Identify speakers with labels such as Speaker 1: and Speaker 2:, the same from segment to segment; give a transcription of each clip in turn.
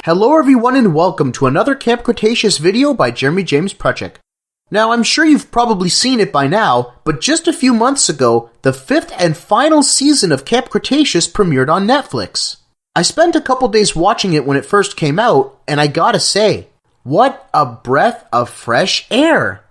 Speaker 1: Hello everyone and welcome to another Camp Cretaceous video by Jeremy James Prutchick. Now I'm sure you've probably seen it by now, but just a few months ago, the 5th and final season of Camp Cretaceous premiered on Netflix. I spent a couple days watching it when it first came out, and I gotta say, what a breath of fresh air!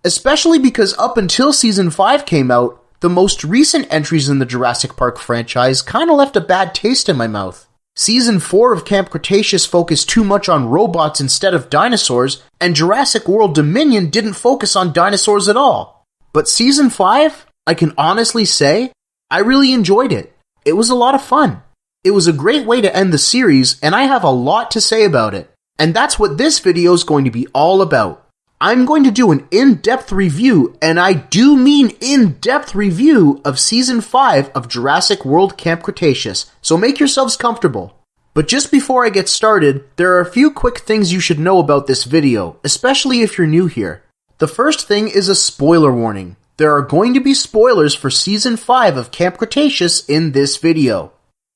Speaker 1: Especially because up until Season 5 came out, the most recent entries in the Jurassic Park franchise kinda left a bad taste in my mouth. Season 4 of Camp Cretaceous focused too much on robots instead of dinosaurs, and Jurassic World Dominion didn't focus on dinosaurs at all. But Season 5, I can honestly say, I really enjoyed it. It was a lot of fun. It was a great way to end the series, and I have a lot to say about it. And that's what this video is going to be all about. I'm going to do an in-depth review, and I do mean in-depth review, of Season 5 of Jurassic World Camp Cretaceous, so make yourselves comfortable. But just before I get started, there are a few quick things you should know about this video, especially if you're new here. The first thing is a spoiler warning. There are going to be spoilers for Season 5 of Camp Cretaceous in this video.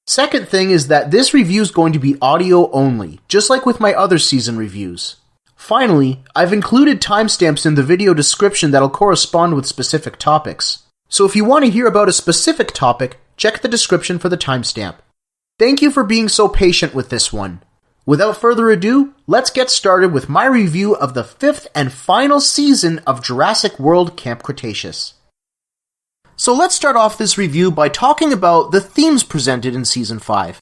Speaker 1: Second thing is that this review is going to be audio only, just like with my other season reviews. Finally, I've included timestamps in the video description that'll correspond with specific topics. So if you want to hear about a specific topic, check the description for the timestamp. Thank you for being so patient with this one. Without further ado, let's get started with my review of the 5th and final season of Jurassic World Camp Cretaceous. So let's start off this review by talking about the themes presented in Season 5.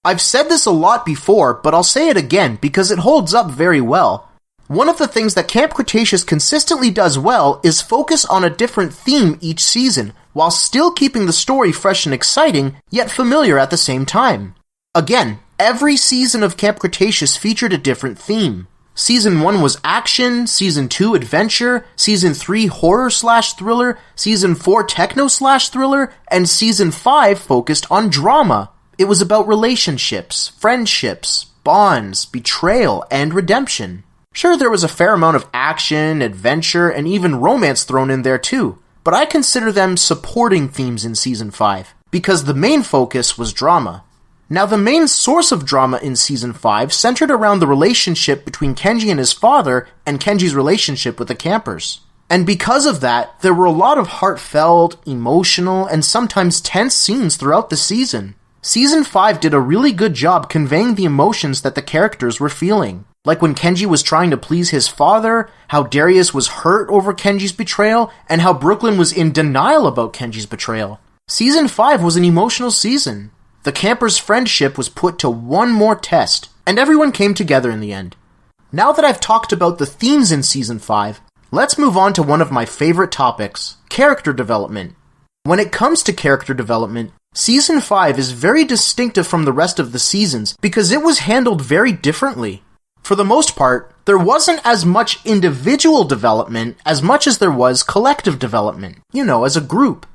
Speaker 1: I've said this a lot before, but I'll say it again because it holds up very well. One of the things that Camp Cretaceous consistently does well is focus on a different theme each season, while still keeping the story fresh and exciting, yet familiar at the same time. Again, every season of Camp Cretaceous featured a different theme. Season 1 was action, Season 2 adventure, Season 3 horror/thriller, Season 4 techno/thriller, and Season 5 focused on drama. It was about relationships, friendships, bonds, betrayal, and redemption. Sure, there was a fair amount of action, adventure, and even romance thrown in there too, but I consider them supporting themes in Season 5, because the main focus was drama. Now, the main source of drama in Season 5 centered around the relationship between Kenji and his father, and Kenji's relationship with the campers. And because of that, there were a lot of heartfelt, emotional, and sometimes tense scenes throughout the season. Season 5 did a really good job conveying the emotions that the characters were feeling. Like when Kenji was trying to please his father, how Darius was hurt over Kenji's betrayal, and how Brooklynn was in denial about Kenji's betrayal. Season 5 was an emotional season. The campers' friendship was put to one more test, and everyone came together in the end. Now that I've talked about the themes in Season 5, let's move on to one of my favorite topics, character development. When it comes to character development, Season 5 is very distinctive from the rest of the seasons because it was handled very differently. For the most part, there wasn't as much individual development as much as there was collective development, as a group.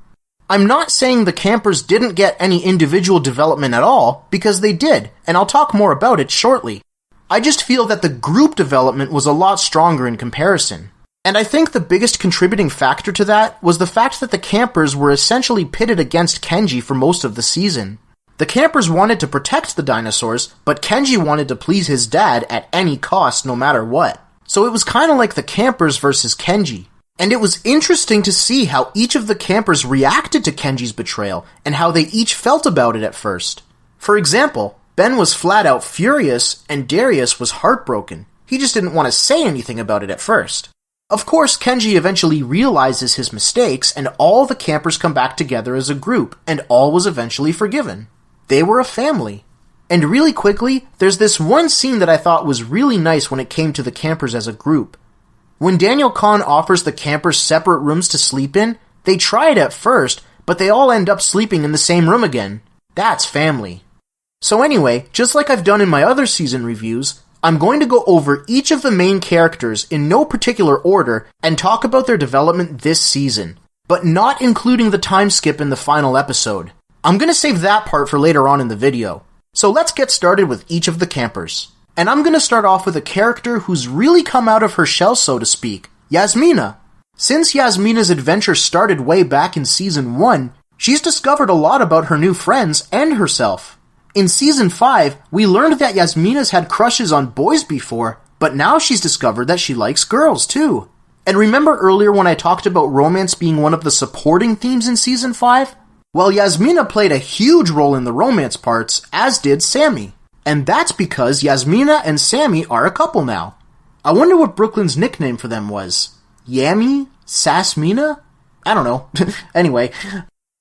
Speaker 1: I'm not saying the campers didn't get any individual development at all, because they did, and I'll talk more about it shortly. I just feel that the group development was a lot stronger in comparison. And I think the biggest contributing factor to that was the fact that the campers were essentially pitted against Kenji for most of the season. The campers wanted to protect the dinosaurs, but Kenji wanted to please his dad at any cost, no matter what. So it was kind of like the campers versus Kenji. And it was interesting to see how each of the campers reacted to Kenji's betrayal, and how they each felt about it at first. For example, Ben was flat out furious, and Darius was heartbroken. He just didn't want to say anything about it at first. Of course, Kenji eventually realizes his mistakes, and all the campers come back together as a group, and all was eventually forgiven. They were a family. And really quickly, there's this one scene that I thought was really nice when it came to the campers as a group. When Daniel Kahn offers the campers separate rooms to sleep in, they try it at first, but they all end up sleeping in the same room again. That's family. So anyway, just like I've done in my other season reviews, I'm going to go over each of the main characters in no particular order and talk about their development this season, but not including the time skip in the final episode. I'm going to save that part for later on in the video. So let's get started with each of the campers. And I'm going to start off with a character who's really come out of her shell, so to speak, Yasmina. Since Yasmina's adventure started way back in Season 1, she's discovered a lot about her new friends and herself. In Season 5, we learned that Yasmina's had crushes on boys before, but now she's discovered that she likes girls too. And remember earlier when I talked about romance being one of the supporting themes in Season 5? Well, Yasmina played a huge role in the romance parts, as did Sammy. And that's because Yasmina and Sammy are a couple now. I wonder what Brooklyn's nickname for them was. Yammy? Sasmina? I don't know. Anyway,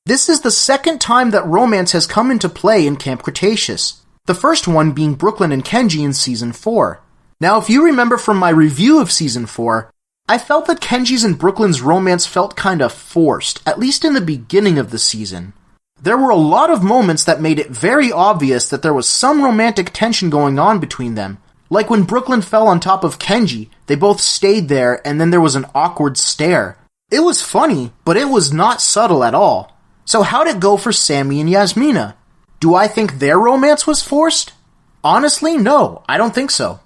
Speaker 1: this is the second time that romance has come into play in Camp Cretaceous. The first one being Brooklynn and Kenji in Season 4. Now, if you remember from my review of Season 4, I felt that Kenji's and Brooklyn's romance felt kinda forced, at least in the beginning of the season. There were a lot of moments that made it very obvious that there was some romantic tension going on between them. Like when Brooklynn fell on top of Kenji, they both stayed there and then there was an awkward stare. It was funny, but it was not subtle at all. So how'd it go for Sammy and Yasmina? Do I think their romance was forced? Honestly, no, I don't think so.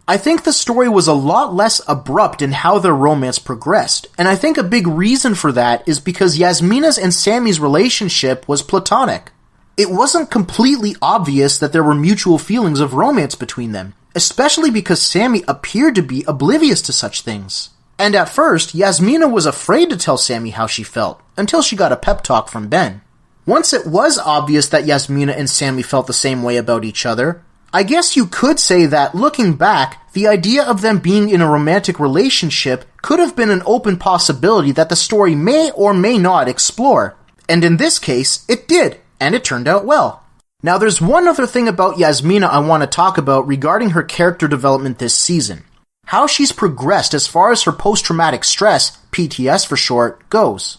Speaker 1: I think the story was a lot less abrupt in how their romance progressed, and I think a big reason for that is because Yasmina's and Sammy's relationship was platonic. It wasn't completely obvious that there were mutual feelings of romance between them, especially because Sammy appeared to be oblivious to such things. And at first, Yasmina was afraid to tell Sammy how she felt, until she got a pep talk from Ben. Once it was obvious that Yasmina and Sammy felt the same way about each other, I guess you could say that, looking back, the idea of them being in a romantic relationship could have been an open possibility that the story may or may not explore. And in this case, it did, and it turned out well. Now there's one other thing about Yasmina I want to talk about regarding her character development this season. How she's progressed as far as her post-traumatic stress, PTS for short, goes.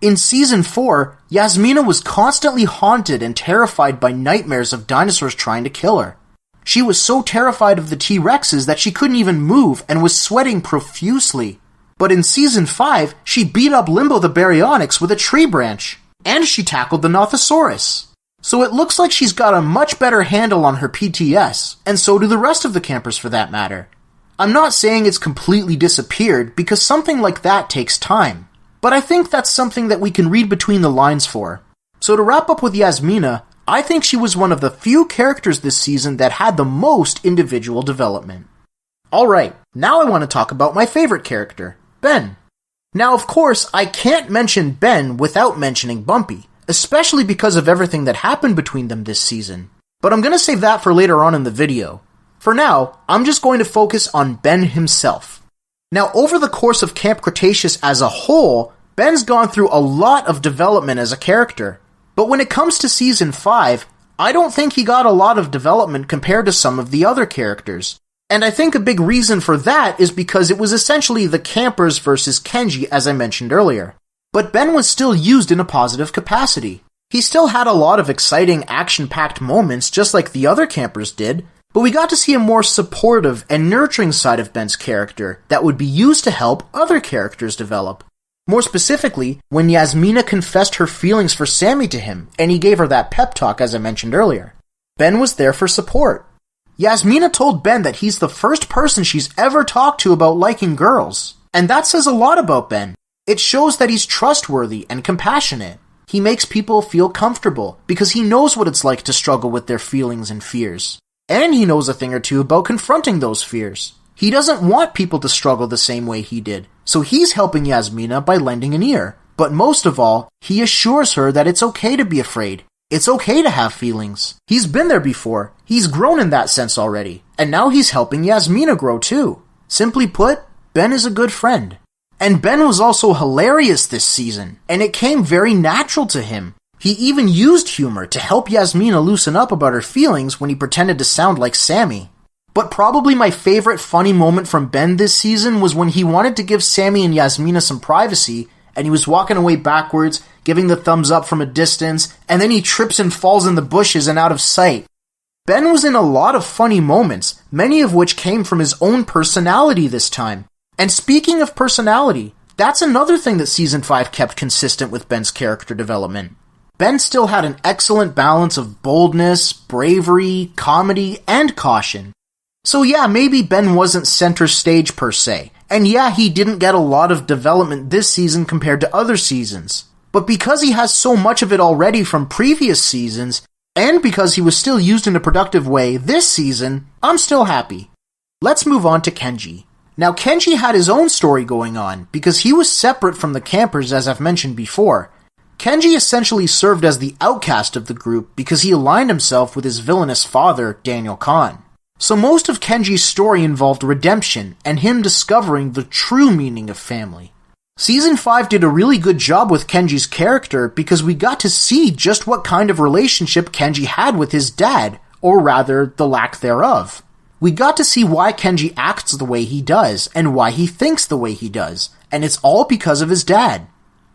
Speaker 1: In Season 4, Yasmina was constantly haunted and terrified by nightmares of dinosaurs trying to kill her. She was so terrified of the T-Rexes that she couldn't even move and was sweating profusely. But in Season 5, she beat up Limbo the Baryonyx with a tree branch. And she tackled the Nothosaurus. So it looks like she's got a much better handle on her PTS, and so do the rest of the campers for that matter. I'm not saying it's completely disappeared, because something like that takes time. But I think that's something that we can read between the lines for. So to wrap up with Yasmina, I think she was one of the few characters this season that had the most individual development. Alright, now I want to talk about my favorite character, Ben. Now of course, I can't mention Ben without mentioning Bumpy, especially because of everything that happened between them this season. But I'm going to save that for later on in the video. For now, I'm just going to focus on Ben himself. Now over the course of Camp Cretaceous as a whole, Ben's gone through a lot of development as a character. But when it comes to Season 5, I don't think he got a lot of development compared to some of the other characters. And I think a big reason for that is because it was essentially the campers versus Kenji, as I mentioned earlier. But Ben was still used in a positive capacity. He still had a lot of exciting, action-packed moments just like the other campers did, but we got to see a more supportive and nurturing side of Ben's character that would be used to help other characters develop. More specifically, when Yasmina confessed her feelings for Sammy to him, and he gave her that pep talk as I mentioned earlier. Ben was there for support. Yasmina told Ben that he's the first person she's ever talked to about liking girls. And that says a lot about Ben. It shows that he's trustworthy and compassionate. He makes people feel comfortable, because he knows what it's like to struggle with their feelings and fears. And he knows a thing or two about confronting those fears. He doesn't want people to struggle the same way he did, so he's helping Yasmina by lending an ear. But most of all, he assures her that it's okay to be afraid. It's okay to have feelings. He's been there before. He's grown in that sense already. And now he's helping Yasmina grow too. Simply put, Ben is a good friend. And Ben was also hilarious this season, and it came very natural to him. He even used humor to help Yasmina loosen up about her feelings when he pretended to sound like Sammy. But probably my favorite funny moment from Ben this season was when he wanted to give Sammy and Yasmina some privacy, and he was walking away backwards, giving the thumbs up from a distance, and then he trips and falls in the bushes and out of sight. Ben was in a lot of funny moments, many of which came from his own personality this time. And speaking of personality, that's another thing that Season 5 kept consistent with Ben's character development. Ben still had an excellent balance of boldness, bravery, comedy, and caution. So yeah, maybe Ben wasn't center stage per se, and yeah, he didn't get a lot of development this season compared to other seasons. But because he has so much of it already from previous seasons, And because he was still used in a productive way this season, I'm still happy. Let's move on to Kenji. Now, Kenji had his own story going on, because he was separate from the campers as I've mentioned before. Kenji essentially served as the outcast of the group because he aligned himself with his villainous father, Daniel Kahn. So most of Kenji's story involved redemption and him discovering the true meaning of family. Season 5 did a really good job with Kenji's character because we got to see just what kind of relationship Kenji had with his dad, or rather, the lack thereof. We got to see why Kenji acts the way he does, and why he thinks the way he does, and it's all because of his dad.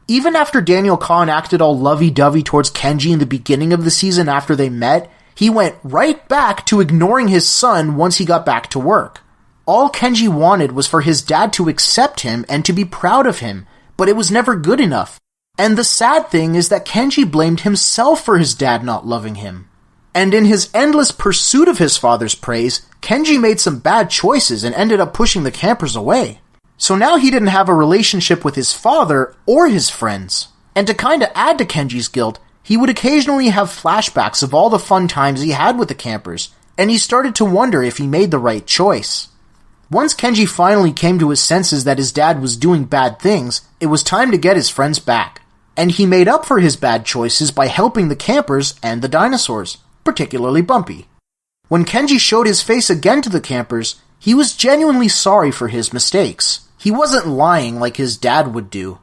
Speaker 1: Even after Daniel Kahn acted all lovey-dovey towards Kenji in the beginning of the season after they met, he went right back to ignoring his son once he got back to work. All Kenji wanted was for his dad to accept him and to be proud of him, but it was never good enough. And the sad thing is that Kenji blamed himself for his dad not loving him. And in his endless pursuit of his father's praise, Kenji made some bad choices and ended up pushing the campers away. So now he didn't have a relationship with his father or his friends. And to kinda add to Kenji's guilt, he would occasionally have flashbacks of all the fun times he had with the campers, and he started to wonder if he made the right choice. Once Kenji finally came to his senses that his dad was doing bad things, it was time to get his friends back. And he made up for his bad choices by helping the campers and the dinosaurs, particularly Bumpy. When Kenji showed his face again to the campers, he was genuinely sorry for his mistakes. He wasn't lying like his dad would do.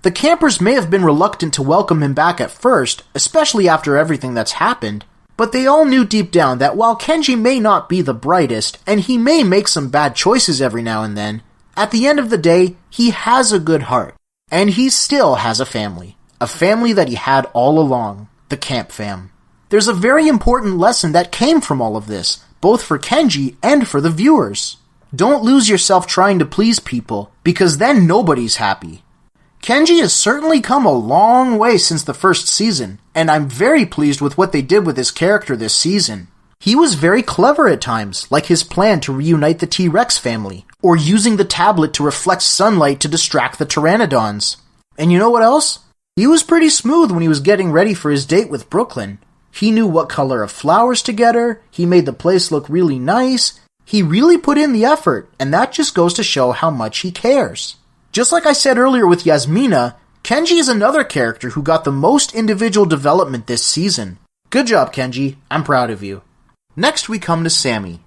Speaker 1: The campers may have been reluctant to welcome him back at first, especially after everything that's happened, but they all knew deep down that while Kenji may not be the brightest, and he may make some bad choices every now and then, at the end of the day, he has a good heart. And he still has a family that he had all along, the Camp Fam. There's a very important lesson that came from all of this, both for Kenji and for the viewers. Don't lose yourself trying to please people, because then nobody's happy. Kenji has certainly come a long way since the first season, and I'm very pleased with what they did with his character this season. He was very clever at times, like his plan to reunite the T-Rex family, or using the tablet to reflect sunlight to distract the pteranodons. And you know what else? He was pretty smooth when he was getting ready for his date with Brooklynn. He knew what color of flowers to get her, he made the place look really nice. He really put in the effort, and that just goes to show how much he cares. Just like I said earlier with Yasmina, Kenji is another character who got the most individual development this season. Good job, Kenji. I'm proud of you. Next we come to Sammy.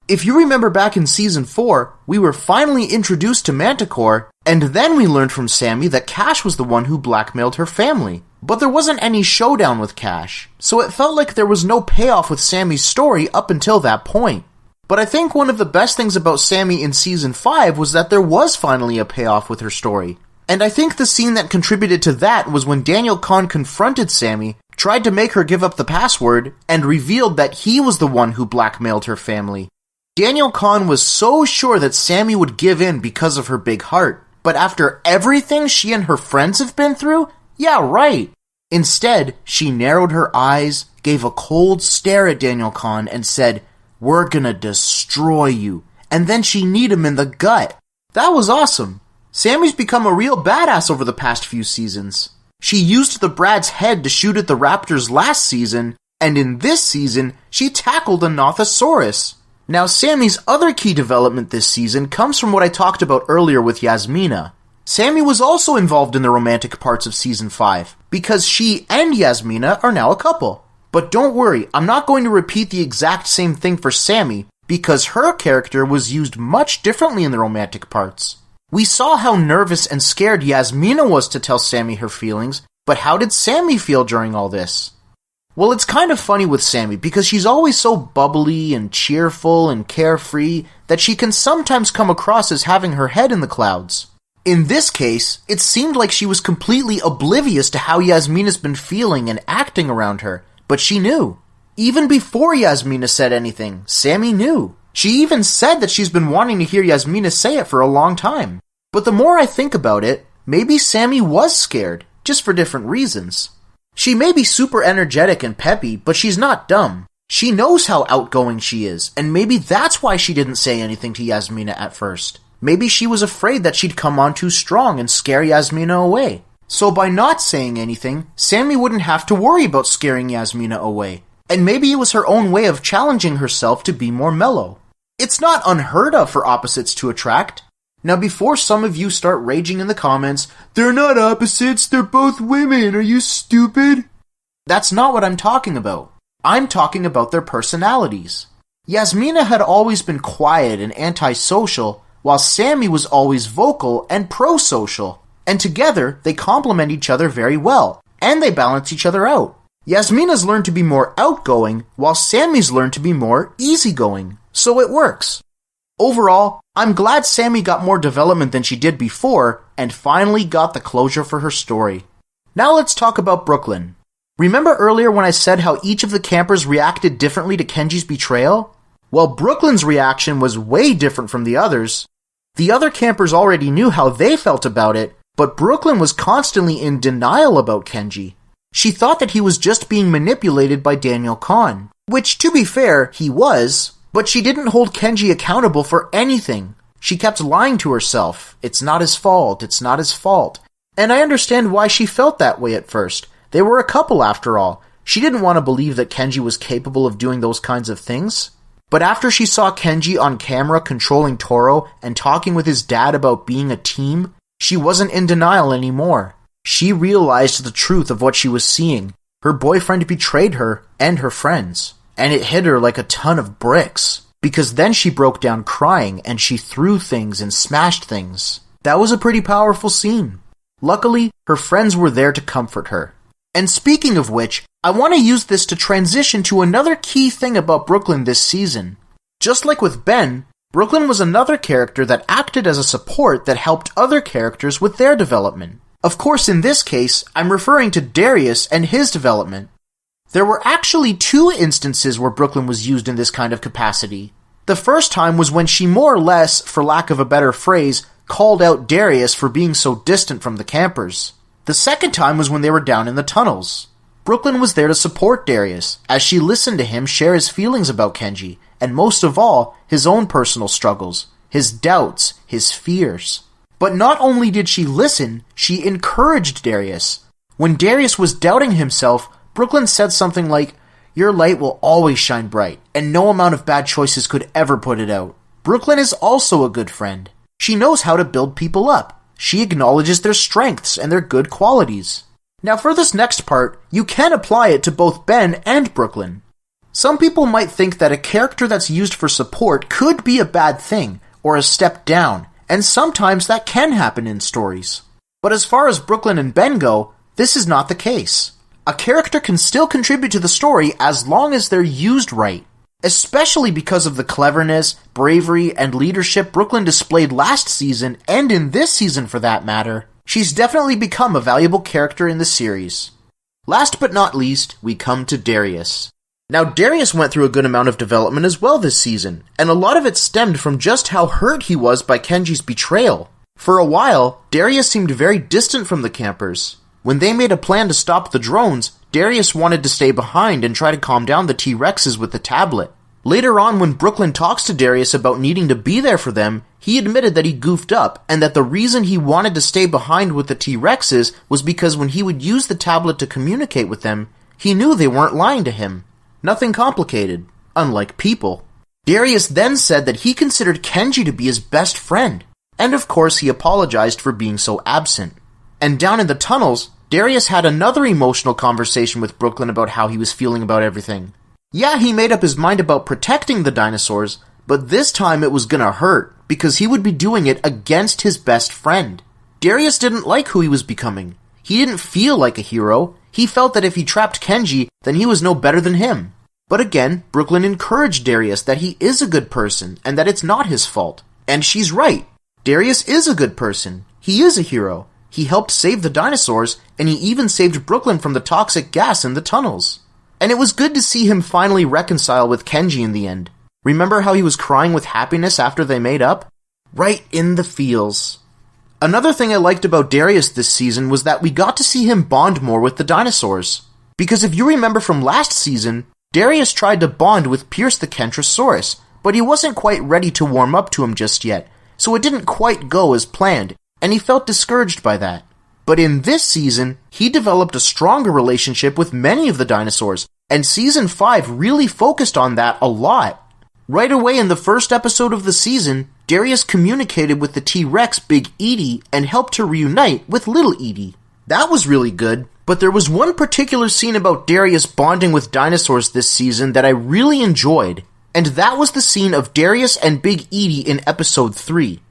Speaker 1: If you remember back in Season 4, we were finally introduced to Manticore, and then we learned from Sammy that Kash was the one who blackmailed her family. But there wasn't any showdown with Kash, so it felt like there was no payoff with Sammy's story up until that point. But I think one of the best things about Sammy in Season 5 was that there was finally a payoff with her story. And I think the scene that contributed to that was when Daniel Kahn confronted Sammy, tried to make her give up the password, and revealed that he was the one who blackmailed her family. Daniel Kahn was so sure that Sammy would give in because of her big heart, but after everything she and her friends have been through, yeah, right. Instead, she narrowed her eyes, gave a cold stare at Daniel Kahn, and said, "We're gonna destroy you." And then she kneed him in the gut. That was awesome. Sammy's become a real badass over the past few seasons. She used the Brad's head to shoot at the raptors last season, and in this season, she tackled a Nothosaurus. Now, Sammy's other key development this season comes from what I talked about earlier with Yasmina. Sammy was also involved in the romantic parts of Season 5, because she and Yasmina are now a couple. But don't worry, I'm not going to repeat the exact same thing for Sammy, because her character was used much differently in the romantic parts. We saw how nervous and scared Yasmina was to tell Sammy her feelings, but how did Sammy feel during all this? Well, it's kind of funny with Sammy, because she's always so bubbly and cheerful and carefree that she can sometimes come across as having her head in the clouds. In this case, it seemed like she was completely oblivious to how Yasmina's been feeling and acting around her, but she knew. Even before Yasmina said anything, Sammy knew. She even said that she's been wanting to hear Yasmina say it for a long time. But the more I think about it, maybe Sammy was scared, just for different reasons. She may be super energetic and peppy, but she's not dumb. She knows how outgoing she is, and maybe that's why she didn't say anything to Yasmina at first. Maybe she was afraid that she'd come on too strong and scare Yasmina away. So by not saying anything, Sammy wouldn't have to worry about scaring Yasmina away. And maybe it was her own way of challenging herself to be more mellow. It's not unheard of for opposites to attract. Now before some of you start raging in the comments, "They're not opposites, they're both women, are you stupid?" That's not what I'm talking about. I'm talking about their personalities. Yasmina had always been quiet and antisocial, while Sammy was always vocal and pro-social. And together, they complement each other very well, and they balance each other out. Yasmina's learned to be more outgoing, while Sammy's learned to be more easygoing. So it works. Overall, I'm glad Sammy got more development than she did before, and finally got the closure for her story. Now let's talk about Brooklynn. Remember earlier when I said how each of the campers reacted differently to Kenji's betrayal? Well, Brooklynn's reaction was way different from the others. The other campers already knew how they felt about it, but Brooklynn was constantly in denial about Kenji. She thought that he was just being manipulated by Daniel Kahn, which, to be fair, he was, but she didn't hold Kenji accountable for anything. She kept lying to herself. It's not his fault, it's not his fault. And I understand why she felt that way at first. They were a couple after all. She didn't want to believe that Kenji was capable of doing those kinds of things. But after she saw Kenji on camera controlling Toro and talking with his dad about being a team, she wasn't in denial anymore. She realized the truth of what she was seeing. Her boyfriend betrayed her and her friends. And it hit her like a ton of bricks. Because then she broke down crying and she threw things and smashed things. That was a pretty powerful scene. Luckily, her friends were there to comfort her. And speaking of which, I want to use this to transition to another key thing about Brooklynn this season. Just like with Ben, Brooklynn was another character that acted as a support that helped other characters with their development. Of course, in this case, I'm referring to Darius and his development. There were actually 2 instances where Brooklynn was used in this kind of capacity. The first time was when she more or less, for lack of a better phrase, called out Darius for being so distant from the campers. The second time was when they were down in the tunnels. Brooklynn was there to support Darius, as she listened to him share his feelings about Kenji, and most of all, his own personal struggles, his doubts, his fears. But not only did she listen, she encouraged Darius. When Darius was doubting himself, Brooklynn said something like, "Your light will always shine bright, and no amount of bad choices could ever put it out." Brooklynn is also a good friend. She knows how to build people up. She acknowledges their strengths and their good qualities. Now for this next part, you can apply it to both Ben and Brooklynn. Some people might think that a character that's used for support could be a bad thing, or a step down, and sometimes that can happen in stories. But as far as Brooklynn and Ben go, this is not the case. A character can still contribute to the story as long as they're used right. Especially because of the cleverness, bravery, and leadership Brooklynn displayed last season, and in this season for that matter, she's definitely become a valuable character in the series. Last but not least, we come to Darius. Now Darius went through a good amount of development as well this season, and a lot of it stemmed from just how hurt he was by Kenji's betrayal. For a while, Darius seemed very distant from the campers. When they made a plan to stop the drones, Darius wanted to stay behind and try to calm down the T-Rexes with the tablet. Later on, when Brooklynn talks to Darius about needing to be there for them, he admitted that he goofed up, and that the reason he wanted to stay behind with the T-Rexes was because when he would use the tablet to communicate with them, he knew they weren't lying to him. Nothing complicated, unlike people. Darius then said that he considered Kenji to be his best friend, and of course he apologized for being so absent. And down in the tunnels, Darius had another emotional conversation with Brooklynn about how he was feeling about everything. Yeah, he made up his mind about protecting the dinosaurs, but this time it was gonna hurt, because he would be doing it against his best friend. Darius didn't like who he was becoming. He didn't feel like a hero. He felt that if he trapped Kenji, then he was no better than him. But again, Brooklynn encouraged Darius that he is a good person, and that it's not his fault. And she's right. Darius is a good person. He is a hero. He helped save the dinosaurs, and he even saved Brooklynn from the toxic gas in the tunnels. And it was good to see him finally reconcile with Kenji in the end. Remember how he was crying with happiness after they made up? Right in the feels. Another thing I liked about Darius this season was that we got to see him bond more with the dinosaurs. Because if you remember from last season, Darius tried to bond with Pierce the Kentrosaurus, but he wasn't quite ready to warm up to him just yet, so it didn't quite go as planned, and he felt discouraged by that. But in this season, he developed a stronger relationship with many of the dinosaurs, and Season 5 really focused on that a lot. Right away in the first episode of the season, Darius communicated with the T-Rex Big Edie and helped her reunite with Little Edie. That was really good, but there was one particular scene about Darius bonding with dinosaurs this season that I really enjoyed, and that was the scene of Darius and Big Edie in Episode 3.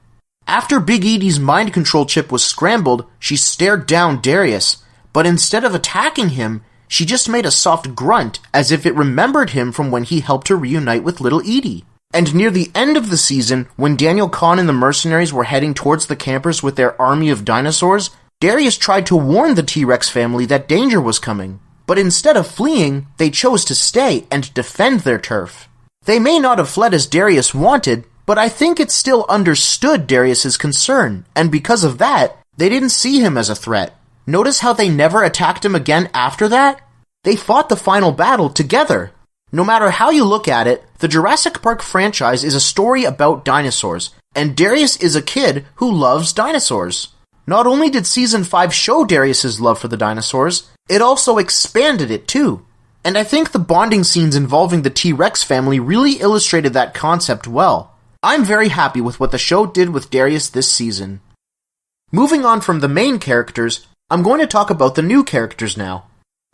Speaker 1: After Big Edie's mind control chip was scrambled, she stared down Darius, but instead of attacking him, she just made a soft grunt as if it remembered him from when he helped her reunite with Little Edie. And near the end of the season, when Daniel Kahn and the mercenaries were heading towards the campers with their army of dinosaurs, Darius tried to warn the T-Rex family that danger was coming. But instead of fleeing, they chose to stay and defend their turf. They may not have fled as Darius wanted, but I think it still understood Darius's concern, and because of that, they didn't see him as a threat. Notice how they never attacked him again after that? They fought the final battle together. No matter how you look at it, the Jurassic Park franchise is a story about dinosaurs, and Darius is a kid who loves dinosaurs. Not only did Season 5 show Darius's love for the dinosaurs, it also expanded it too. And I think the bonding scenes involving the T-Rex family really illustrated that concept well. I'm very happy with what the show did with Darius this season. Moving on from the main characters, I'm going to talk about the new characters now.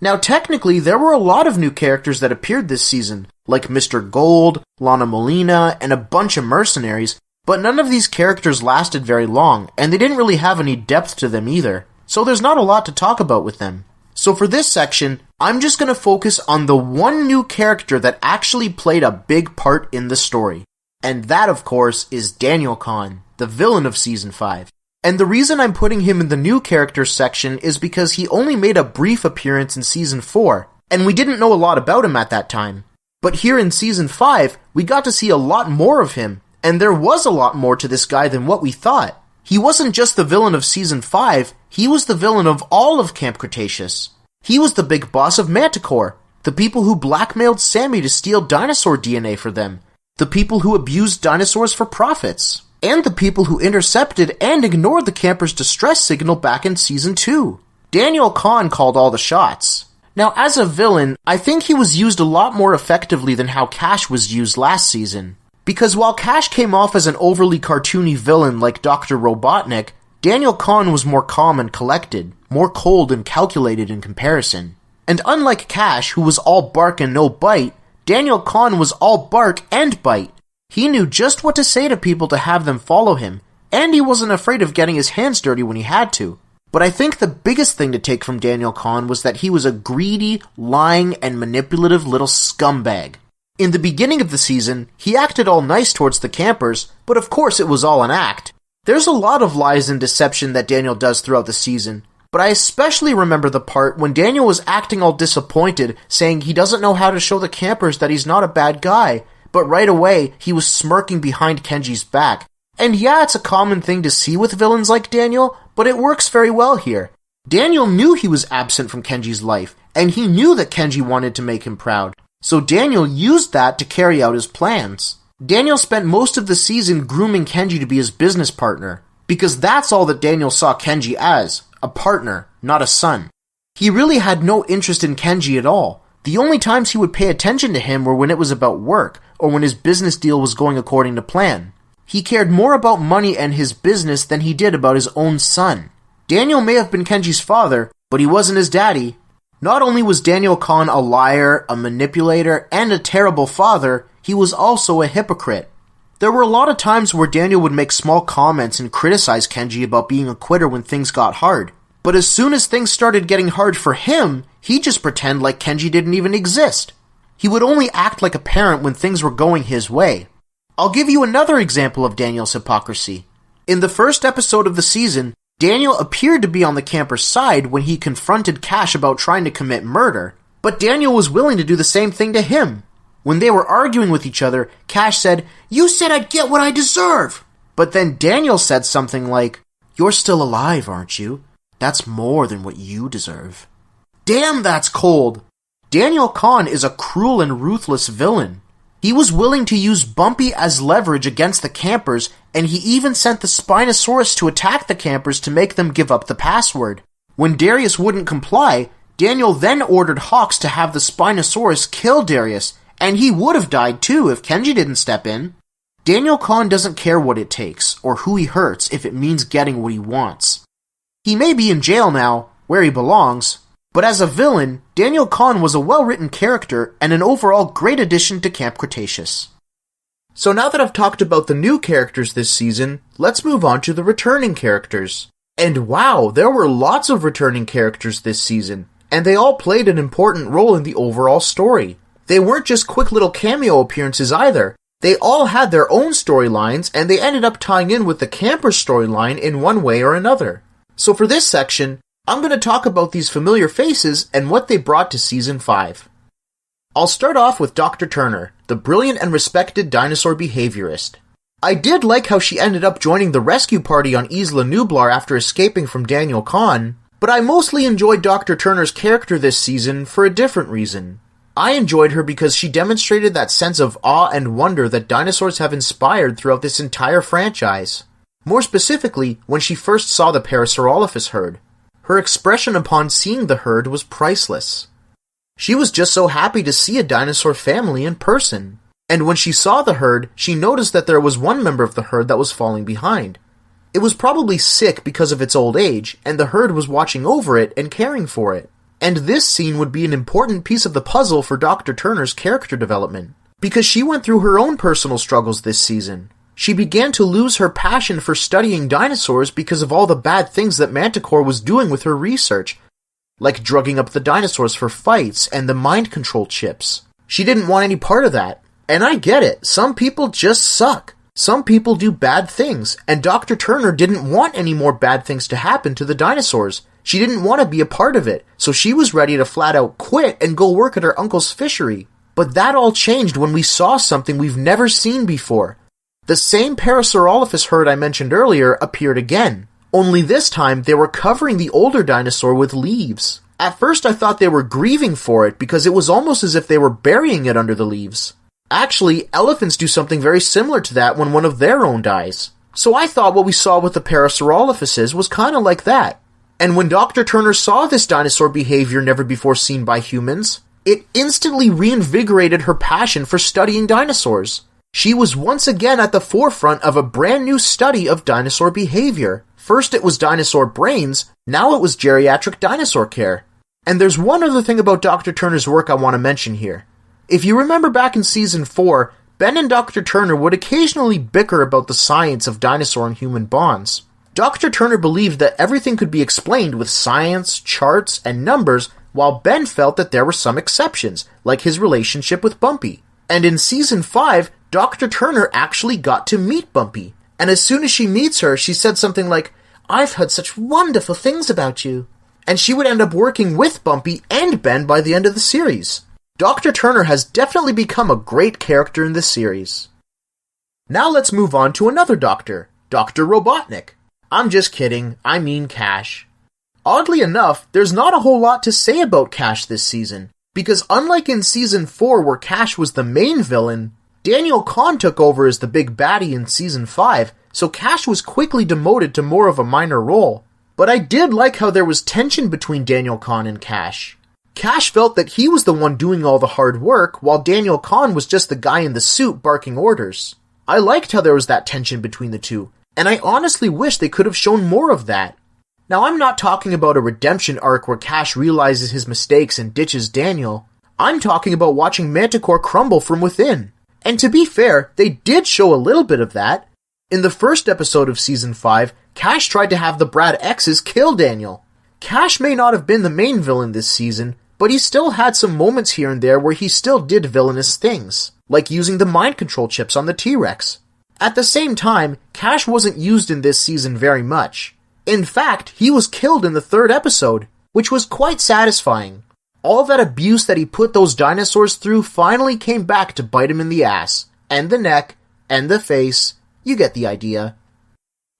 Speaker 1: Now technically, there were a lot of new characters that appeared this season, like Mr. Gold, Lana Molina, and a bunch of mercenaries, but none of these characters lasted very long, and they didn't really have any depth to them either, so there's not a lot to talk about with them. So for this section, I'm just going to focus on the one new character that actually played a big part in the story. And that, of course, is Daniel Kahn, the villain of Season 5. And the reason I'm putting him in the new characters section is because he only made a brief appearance in Season 4, and we didn't know a lot about him at that time. But here in Season 5, we got to see a lot more of him, and there was a lot more to this guy than what we thought. He wasn't just the villain of Season 5, he was the villain of all of Camp Cretaceous. He was the big boss of Manticore, the people who blackmailed Sammy to steal dinosaur DNA for them, the people who abused dinosaurs for profits, and the people who intercepted and ignored the campers' distress signal back in Season 2. Daniel Kahn called all the shots. Now, as a villain, I think he was used a lot more effectively than how Kash was used last season. Because while Kash came off as an overly cartoony villain like Dr. Robotnik, Daniel Kahn was more calm and collected, more cold and calculated in comparison. And unlike Kash, who was all bark and no bite, Daniel Kahn was all bark and bite. He knew just what to say to people to have them follow him, and he wasn't afraid of getting his hands dirty when he had to. But I think the biggest thing to take from Daniel Kahn was that he was a greedy, lying, and manipulative little scumbag. In the beginning of the season, he acted all nice towards the campers, but of course it was all an act. There's a lot of lies and deception that Daniel does throughout the season, but I especially remember the part when Daniel was acting all disappointed, saying he doesn't know how to show the campers that he's not a bad guy, but right away he was smirking behind Kenji's back. And yeah, it's a common thing to see with villains like Daniel, but it works very well here. Daniel knew he was absent from Kenji's life, and he knew that Kenji wanted to make him proud. So Daniel used that to carry out his plans. Daniel spent most of the season grooming Kenji to be his business partner, because that's all that Daniel saw Kenji as, a partner, not a son. He really had no interest in Kenji at all. The only times he would pay attention to him were when it was about work, or when his business deal was going according to plan. He cared more about money and his business than he did about his own son. Daniel may have been Kenji's father, but he wasn't his daddy. Not only was Daniel Kahn a liar, a manipulator, and a terrible father, he was also a hypocrite. There were a lot of times where Daniel would make small comments and criticize Kenji about being a quitter when things got hard. But as soon as things started getting hard for him, he'd just pretend like Kenji didn't even exist. He would only act like a parent when things were going his way. I'll give you another example of Daniel's hypocrisy. In the first episode of the season, Daniel appeared to be on the camper's side when he confronted Kash about trying to commit murder, but Daniel was willing to do the same thing to him. When they were arguing with each other, Kash said, "You said I'd get what I deserve!" But then Daniel said something like, "You're still alive, aren't you? That's more than what you deserve." Damn, that's cold! Daniel Kahn is a cruel and ruthless villain. He was willing to use Bumpy as leverage against the campers, and he even sent the Spinosaurus to attack the campers to make them give up the password. When Darius wouldn't comply, Daniel then ordered Hawks to have the Spinosaurus kill Darius, and he would have died too if Kenji didn't step in. Daniel Kahn doesn't care what it takes, or who he hurts if it means getting what he wants. He may be in jail now, where he belongs, but as a villain, Daniel Kahn was a well-written character and an overall great addition to Camp Cretaceous. So now that I've talked about the new characters this season, let's move on to the returning characters. And wow, there were lots of returning characters this season, and they all played an important role in the overall story. They weren't just quick little cameo appearances either. They all had their own storylines, and they ended up tying in with the camper storyline in one way or another. So for this section, I'm going to talk about these familiar faces and what they brought to Season 5. I'll start off with Dr. Turner, the brilliant and respected dinosaur behaviorist. I did like how she ended up joining the rescue party on Isla Nublar after escaping from Daniel Kahn, but I mostly enjoyed Dr. Turner's character this season for a different reason. I enjoyed her because she demonstrated that sense of awe and wonder that dinosaurs have inspired throughout this entire franchise. More specifically, when she first saw the Parasaurolophus herd. Her expression upon seeing the herd was priceless. She was just so happy to see a dinosaur family in person. And when she saw the herd, she noticed that there was one member of the herd that was falling behind. It was probably sick because of its old age, and the herd was watching over it and caring for it. And this scene would be an important piece of the puzzle for Dr. Turner's character development, because she went through her own personal struggles this season. She began to lose her passion for studying dinosaurs because of all the bad things that Manticore was doing with her research, like drugging up the dinosaurs for fights and the mind control chips. She didn't want any part of that. And I get it, some people just suck. Some people do bad things, and Dr. Turner didn't want any more bad things to happen to the dinosaurs. She didn't want to be a part of it, so she was ready to flat out quit and go work at her uncle's fishery. But that all changed when we saw something we've never seen before. The same Parasaurolophus herd I mentioned earlier appeared again, only this time they were covering the older dinosaur with leaves. At first I thought they were grieving for it because it was almost as if they were burying it under the leaves. Actually, elephants do something very similar to that when one of their own dies. So I thought what we saw with the Parasaurolophuses was kinda like that. And when Dr. Turner saw this dinosaur behavior never before seen by humans, it instantly reinvigorated her passion for studying dinosaurs. She was once again at the forefront of a brand new study of dinosaur behavior. First it was dinosaur brains, now it was geriatric dinosaur care. And there's one other thing about Dr. Turner's work I want to mention here. If you remember back in Season 4, Ben and Dr. Turner would occasionally bicker about the science of dinosaur and human bonds. Dr. Turner believed that everything could be explained with science, charts, and numbers, while Ben felt that there were some exceptions, like his relationship with Bumpy. And in Season 5, Dr. Turner actually got to meet Bumpy. And as soon as she meets her, she said something like, "I've heard such wonderful things about you." And she would end up working with Bumpy and Ben by the end of the series. Dr. Turner has definitely become a great character in this series. Now let's move on to another doctor, Dr. Robotnik. I'm just kidding, I mean Kash. Oddly enough, there's not a whole lot to say about Kash this season, because unlike in Season 4 where Kash was the main villain, Daniel Kahn took over as the big baddie in Season 5, so Kash was quickly demoted to more of a minor role. But I did like how there was tension between Daniel Kahn and Kash. Kash felt that he was the one doing all the hard work, while Daniel Kahn was just the guy in the suit barking orders. I liked how there was that tension between the two, and I honestly wish they could have shown more of that. Now I'm not talking about a redemption arc where Kash realizes his mistakes and ditches Daniel. I'm talking about watching Manticore crumble from within. And to be fair, they did show a little bit of that. In the first episode of Season 5, Kash tried to have the Brad X's kill Daniel. Kash may not have been the main villain this season, but he still had some moments here and there where he still did villainous things, like using the mind control chips on the T-Rex. At the same time, Kash wasn't used in this season very much. In fact, he was killed in the third episode, which was quite satisfying. All that abuse that he put those dinosaurs through finally came back to bite him in the ass, and the neck, and the face. You get the idea.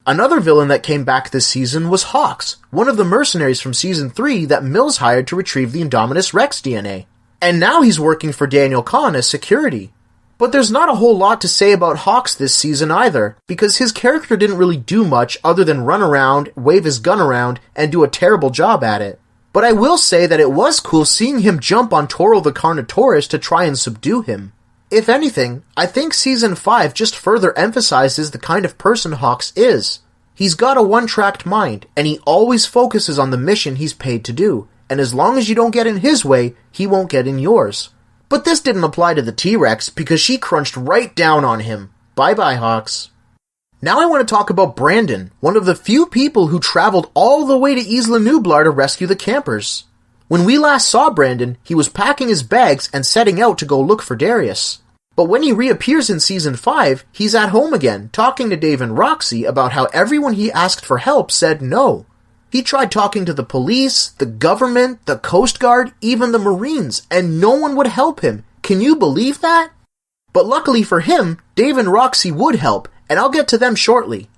Speaker 1: Another villain that came back this season was Hawks, one of the mercenaries from Season 3 that Mills hired to retrieve the Indominus Rex DNA. And now he's working for Daniel Kahn as security. But there's not a whole lot to say about Hawks this season either, because his character didn't really do much other than run around, wave his gun around, and do a terrible job at it. But I will say that it was cool seeing him jump on Toro the Carnotaurus to try and subdue him. If anything, I think Season 5 just further emphasizes the kind of person Hawks is. He's got a one-tracked mind, and he always focuses on the mission he's paid to do, and as long as you don't get in his way, he won't get in yours. But this didn't apply to the T-Rex, because she crunched right down on him. Bye-bye, Hawks. Now I want to talk about Brandon, one of the few people who traveled all the way to Isla Nublar to rescue the campers. When we last saw Brandon, he was packing his bags and setting out to go look for Darius. But when he reappears in Season 5, he's at home again, talking to Dave and Roxie about how everyone he asked for help said no. He tried talking to the police, the government, the Coast Guard, even the Marines, and no one would help him. Can you believe that? But luckily for him, Dave and Roxie would help, and I'll get to them shortly.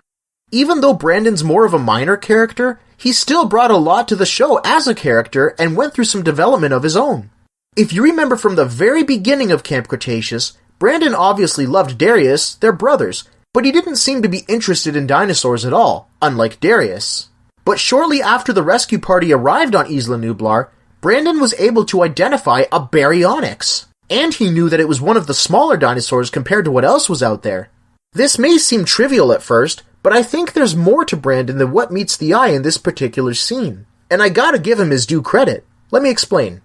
Speaker 1: Even though Brandon's more of a minor character, he still brought a lot to the show as a character and went through some development of his own. If you remember from the very beginning of Camp Cretaceous, Brandon obviously loved Darius, their brothers, but he didn't seem to be interested in dinosaurs at all, unlike Darius. But shortly after the rescue party arrived on Isla Nublar, Brandon was able to identify a baryonyx, and he knew that it was one of the smaller dinosaurs compared to what else was out there. This may seem trivial at first, but I think there's more to Brandon than what meets the eye in this particular scene. And I gotta give him his due credit. Let me explain.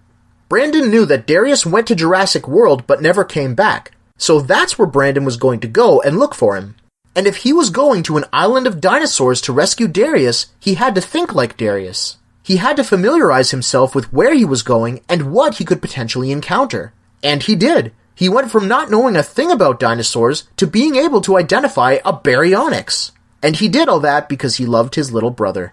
Speaker 1: Brandon knew that Darius went to Jurassic World but never came back, so that's where Brandon was going to go and look for him. And if he was going to an island of dinosaurs to rescue Darius, he had to think like Darius. He had to familiarize himself with where he was going and what he could potentially encounter. And he did. He went from not knowing a thing about dinosaurs to being able to identify a baryonyx. And he did all that because he loved his little brother.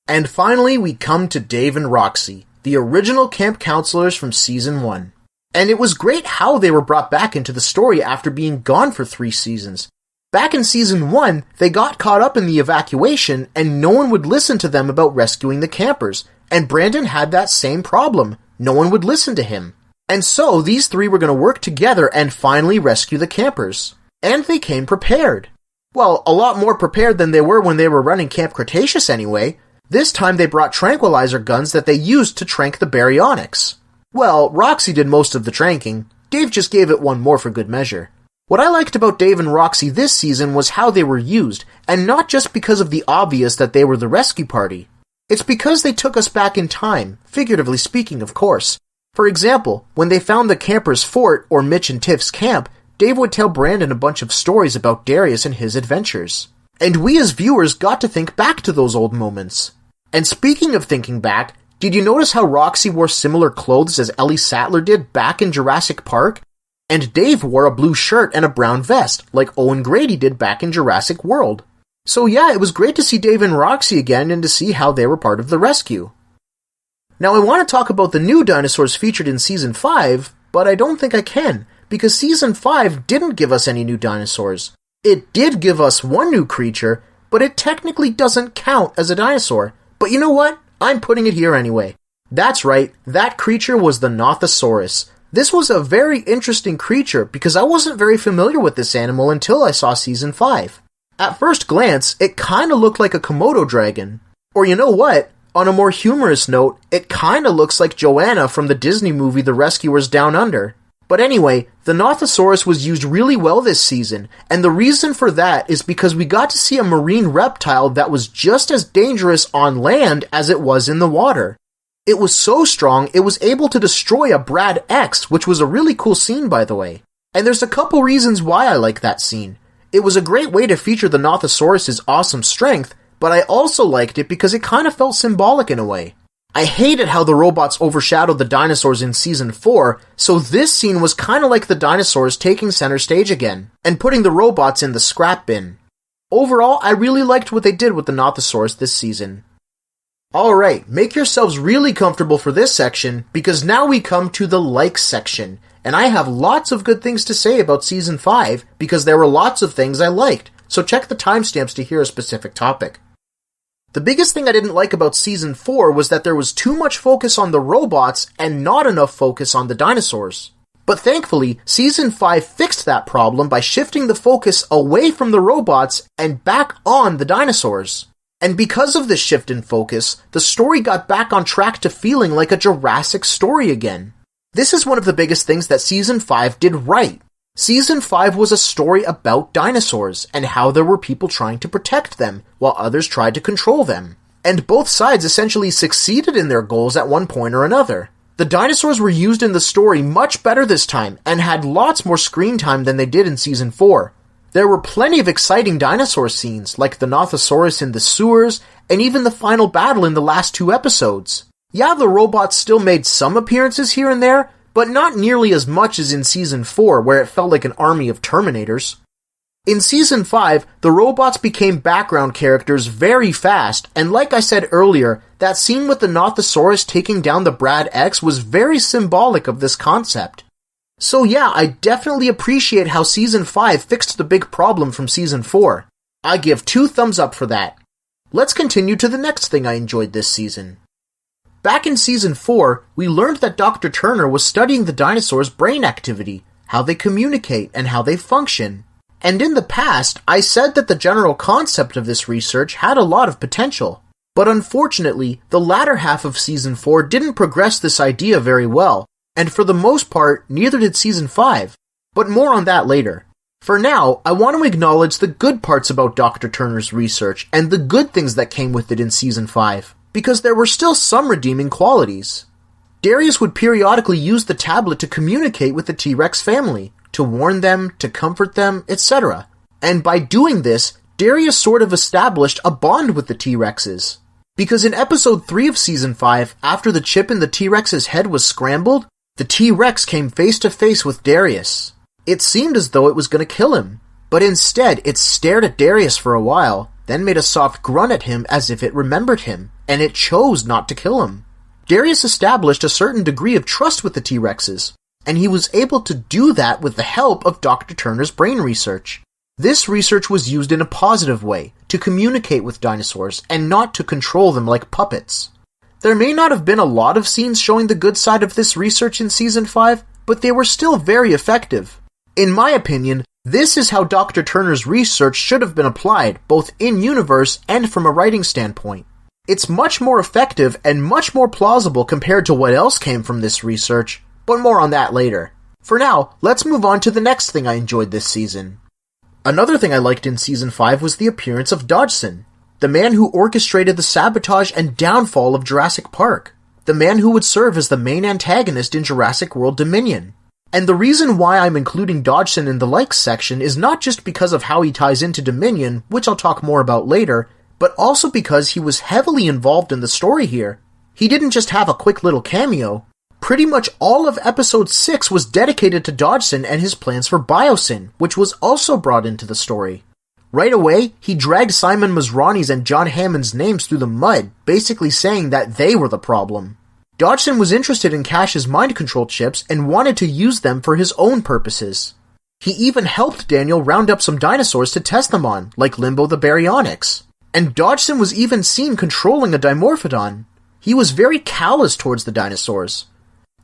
Speaker 1: And finally, we come to Dave and Roxie, the original camp counselors from Season 1. And it was great how they were brought back into the story after being gone for 3 seasons. Back in Season 1, they got caught up in the evacuation and no one would listen to them about rescuing the campers. And Brandon had that same problem. No one would listen to him. And so these 3 were going to work together and finally rescue the campers. And they came prepared. Well, a lot more prepared than they were when they were running Camp Cretaceous anyway. This time they brought tranquilizer guns that they used to trank the baryonyx. Well, Roxie did most of the tranking. Dave just gave it one more for good measure. What I liked about Dave and Roxie this season was how they were used, and not just because of the obvious that they were the rescue party. It's because they took us back in time, figuratively speaking, of course. For example, when they found the campers' fort, or Mitch and Tiff's camp, Dave would tell Brandon a bunch of stories about Darius and his adventures. And we as viewers got to think back to those old moments. And speaking of thinking back, did you notice how Roxie wore similar clothes as Ellie Sattler did back in Jurassic Park? And Dave wore a blue shirt and a brown vest, like Owen Grady did back in Jurassic World. So yeah, it was great to see Dave and Roxie again and to see how they were part of the rescue. Now I want to talk about the new dinosaurs featured in Season 5, but I don't think I can, because Season 5 didn't give us any new dinosaurs. It did give us one new creature, but it technically doesn't count as a dinosaur. But you know what? I'm putting it here anyway. That's right, that creature was the Nothosaurus. This was a very interesting creature because I wasn't very familiar with this animal until I saw Season 5. At first glance, it kinda looked like a Komodo dragon. Or you know what? On a more humorous note, it kinda looks like Joanna from the Disney movie The Rescuers Down Under. But anyway, the Nothosaurus was used really well this season, and the reason for that is because we got to see a marine reptile that was just as dangerous on land as it was in the water. It was so strong, it was able to destroy a Brad X, which was a really cool scene, by the way. And there's a couple reasons why I like that scene. It was a great way to feature the Nothosaurus' awesome strength, but I also liked it because it kind of felt symbolic in a way. I hated how the robots overshadowed the dinosaurs in Season 4, so this scene was kinda like the dinosaurs taking center stage again, and putting the robots in the scrap bin. Overall, I really liked what they did with the Nothosaurus this season. Alright, make yourselves really comfortable for this section, because now we come to the likes section, and I have lots of good things to say about Season 5, because there were lots of things I liked, so check the timestamps to hear a specific topic. The biggest thing I didn't like about Season 4 was that there was too much focus on the robots and not enough focus on the dinosaurs. But thankfully, Season 5 fixed that problem by shifting the focus away from the robots and back on the dinosaurs. And because of this shift in focus, the story got back on track to feeling like a Jurassic story again. This is one of the biggest things that Season 5 did right. Season 5 was a story about dinosaurs, and how there were people trying to protect them, while others tried to control them. And both sides essentially succeeded in their goals at one point or another. The dinosaurs were used in the story much better this time, and had lots more screen time than they did in Season 4. There were plenty of exciting dinosaur scenes, like the Nothosaurus in the sewers, and even the final battle in the last 2 episodes. Yeah, the robots still made some appearances here and there, but not nearly as much as in Season 4, where it felt like an army of Terminators. In Season 5, the robots became background characters very fast, and like I said earlier, that scene with the Nothosaurus taking down the Brad X was very symbolic of this concept. So yeah, I definitely appreciate how Season 5 fixed the big problem from Season 4. I give 2 thumbs up for that. Let's continue to the next thing I enjoyed this season. Back in Season 4, we learned that Dr. Turner was studying the dinosaurs' brain activity, how they communicate, and how they function. And in the past, I said that the general concept of this research had a lot of potential. But unfortunately, the latter half of Season 4 didn't progress this idea very well, and for the most part, neither did Season 5. But more on that later. For now, I want to acknowledge the good parts about Dr. Turner's research, and the good things that came with it in Season 5, because there were still some redeeming qualities. Darius would periodically use the tablet to communicate with the T-Rex family, to warn them, to comfort them, etc. And by doing this, Darius sort of established a bond with the T-Rexes. Because in Episode 3 of Season 5, after the chip in the T-Rex's head was scrambled, the T-Rex came face to face with Darius. It seemed as though it was going to kill him, but instead it stared at Darius for a while, then made a soft grunt at him as if it remembered him, and it chose not to kill him. Darius established a certain degree of trust with the T-Rexes, and he was able to do that with the help of Dr. Turner's brain research. This research was used in a positive way, to communicate with dinosaurs, and not to control them like puppets. There may not have been a lot of scenes showing the good side of this research in Season 5, but they were still very effective. In my opinion, this is how Dr. Turner's research should have been applied, both in-universe and from a writing standpoint. It's much more effective and much more plausible compared to what else came from this research, but more on that later. For now, let's move on to the next thing I enjoyed this season. Another thing I liked in Season 5 was the appearance of Dodgson, the man who orchestrated the sabotage and downfall of Jurassic Park, the man who would serve as the main antagonist in Jurassic World Dominion. And the reason why I'm including Dodgson in the likes section is not just because of how he ties into Dominion, which I'll talk more about later, but also because he was heavily involved in the story here. He didn't just have a quick little cameo. Pretty much all of Episode 6 was dedicated to Dodgson and his plans for Biosyn, which was also brought into the story. Right away, he dragged Simon Masrani's and John Hammond's names through the mud, basically saying that they were the problem. Dodgson was interested in Kash's mind control chips and wanted to use them for his own purposes. He even helped Daniel round up some dinosaurs to test them on, like Limbo the Baryonyx. And Dodgson was even seen controlling a Dimorphodon. He was very callous towards the dinosaurs.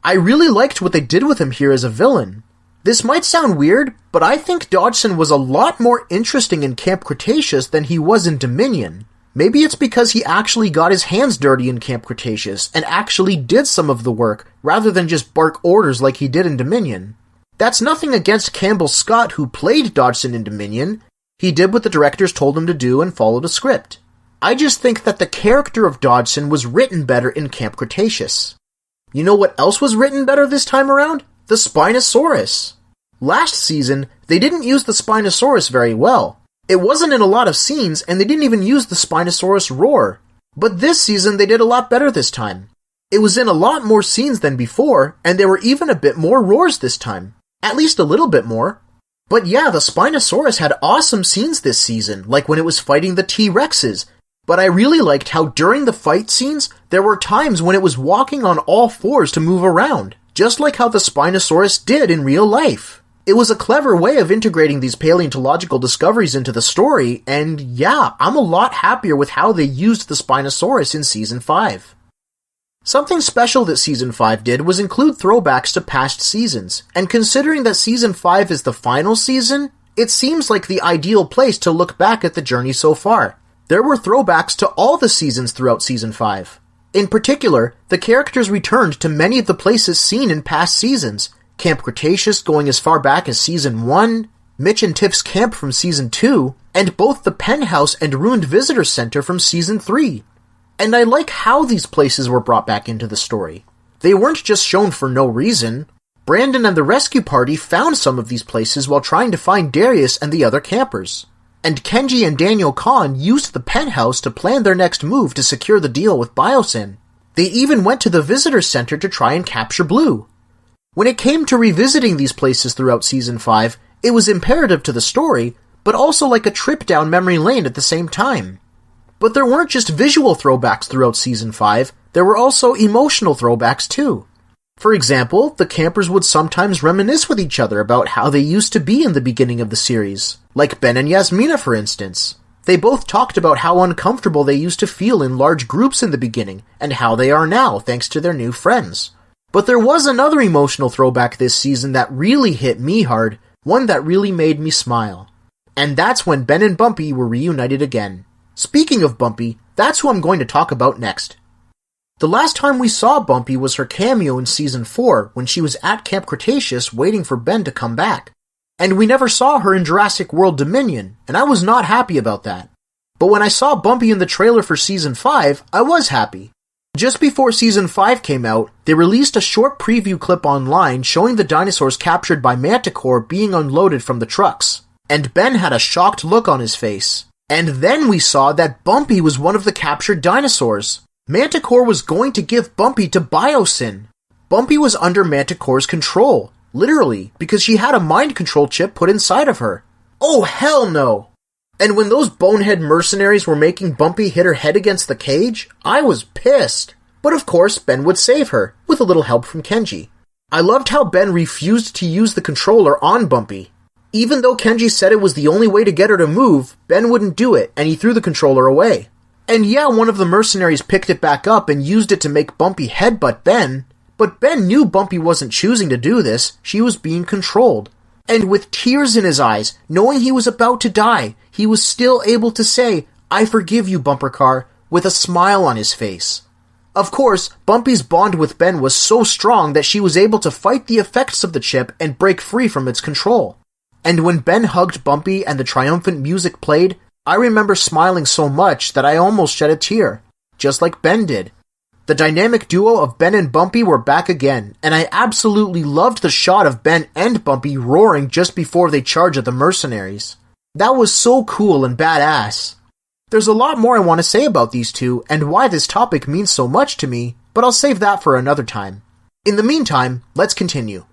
Speaker 1: I really liked what they did with him here as a villain. This might sound weird, but I think Dodgson was a lot more interesting in Camp Cretaceous than he was in Dominion. Maybe it's because he actually got his hands dirty in Camp Cretaceous and actually did some of the work, rather than just bark orders like he did in Dominion. That's nothing against Campbell Scott, who played Dodgson in Dominion. He did what the directors told him to do and followed a script. I just think that the character of Dodgson was written better in Camp Cretaceous. You know what else was written better this time around? The Spinosaurus. Last season, they didn't use the Spinosaurus very well. It wasn't in a lot of scenes, and they didn't even use the Spinosaurus roar. But this season, they did a lot better this time. It was in a lot more scenes than before, and there were even a bit more roars this time. At least a little bit more. But yeah, the Spinosaurus had awesome scenes this season, like when it was fighting the T-Rexes. But I really liked how during the fight scenes, there were times when it was walking on all fours to move around, just like how the Spinosaurus did in real life. It was a clever way of integrating these paleontological discoveries into the story, and yeah, I'm a lot happier with how they used the Spinosaurus in Season 5. Something special that Season 5 did was include throwbacks to past seasons, and considering that Season 5 is the final season, it seems like the ideal place to look back at the journey so far. There were throwbacks to all the seasons throughout Season 5. In particular, the characters returned to many of the places seen in past seasons, Camp Cretaceous going as far back as Season 1, Mitch and Tiff's camp from Season 2, and both the penthouse and ruined visitor center from Season 3. And I like how these places were brought back into the story. They weren't just shown for no reason. Brandon and the rescue party found some of these places while trying to find Darius and the other campers. And Kenji and Daniel Kahn used the penthouse to plan their next move to secure the deal with Biosyn. They even went to the visitor center to try and capture Blue. When it came to revisiting these places throughout Season 5, it was imperative to the story, but also like a trip down memory lane at the same time. But there weren't just visual throwbacks throughout Season 5, there were also emotional throwbacks too. For example, the campers would sometimes reminisce with each other about how they used to be in the beginning of the series, like Ben and Yasmina for instance. They both talked about how uncomfortable they used to feel in large groups in the beginning, and how they are now thanks to their new friends. But there was another emotional throwback this season that really hit me hard, one that really made me smile. And that's when Ben and Bumpy were reunited again. Speaking of Bumpy, that's who I'm going to talk about next. The last time we saw Bumpy was her cameo in Season 4 when she was at Camp Cretaceous waiting for Ben to come back. And we never saw her in Jurassic World Dominion, and I was not happy about that. But when I saw Bumpy in the trailer for Season 5, I was happy. Just before Season 5 came out, they released a short preview clip online showing the dinosaurs captured by Manticore being unloaded from the trucks. And Ben had a shocked look on his face. And then we saw that Bumpy was one of the captured dinosaurs. Manticore was going to give Bumpy to Biosyn. Bumpy was under Manticore's control, literally, because she had a mind control chip put inside of her. Oh hell no! And when those bonehead mercenaries were making Bumpy hit her head against the cage, I was pissed. But of course, Ben would save her, with a little help from Kenji. I loved how Ben refused to use the controller on Bumpy. Even though Kenji said it was the only way to get her to move, Ben wouldn't do it, and he threw the controller away. And yeah, one of the mercenaries picked it back up and used it to make Bumpy headbutt Ben, but Ben knew Bumpy wasn't choosing to do this, she was being controlled. And with tears in his eyes, knowing he was about to die, he was still able to say, "I forgive you, Bumper Car," with a smile on his face. Of course, Bumpy's bond with Ben was so strong that she was able to fight the effects of the chip and break free from its control. And when Ben hugged Bumpy and the triumphant music played, I remember smiling so much that I almost shed a tear, just like Ben did. The dynamic duo of Ben and Bumpy were back again, and I absolutely loved the shot of Ben and Bumpy roaring just before they charge at the mercenaries. That was so cool and badass. There's a lot more I want to say about these two and why this topic means so much to me, but I'll save that for another time. In the meantime, let's continue.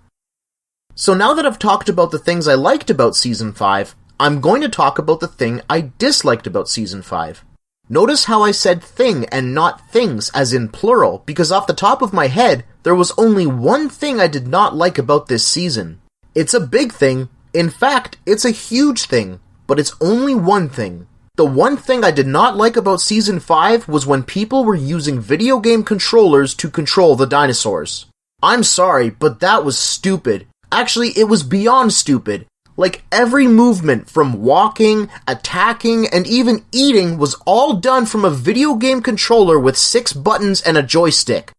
Speaker 1: So now that I've talked about the things I liked about Season 5, I'm going to talk about the thing I disliked about Season 5. Notice how I said thing and not things, as in plural, because off the top of my head, there was only one thing I did not like about this season. It's a big thing. In fact, it's a huge thing, but it's only one thing. The one thing I did not like about Season 5 was when people were using video game controllers to control the dinosaurs. I'm sorry, but that was stupid. Actually, it was beyond stupid. Like, every movement from walking, attacking, and even eating was all done from a video game controller with 6 buttons and a joystick.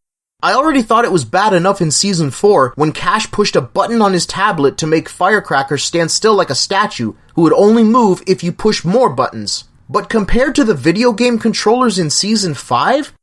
Speaker 1: I already thought it was bad enough in Season 4 when Kash pushed a button on his tablet to make Firecracker stand still like a statue who would only move if you push more buttons. But compared to the video game controllers in Season 5,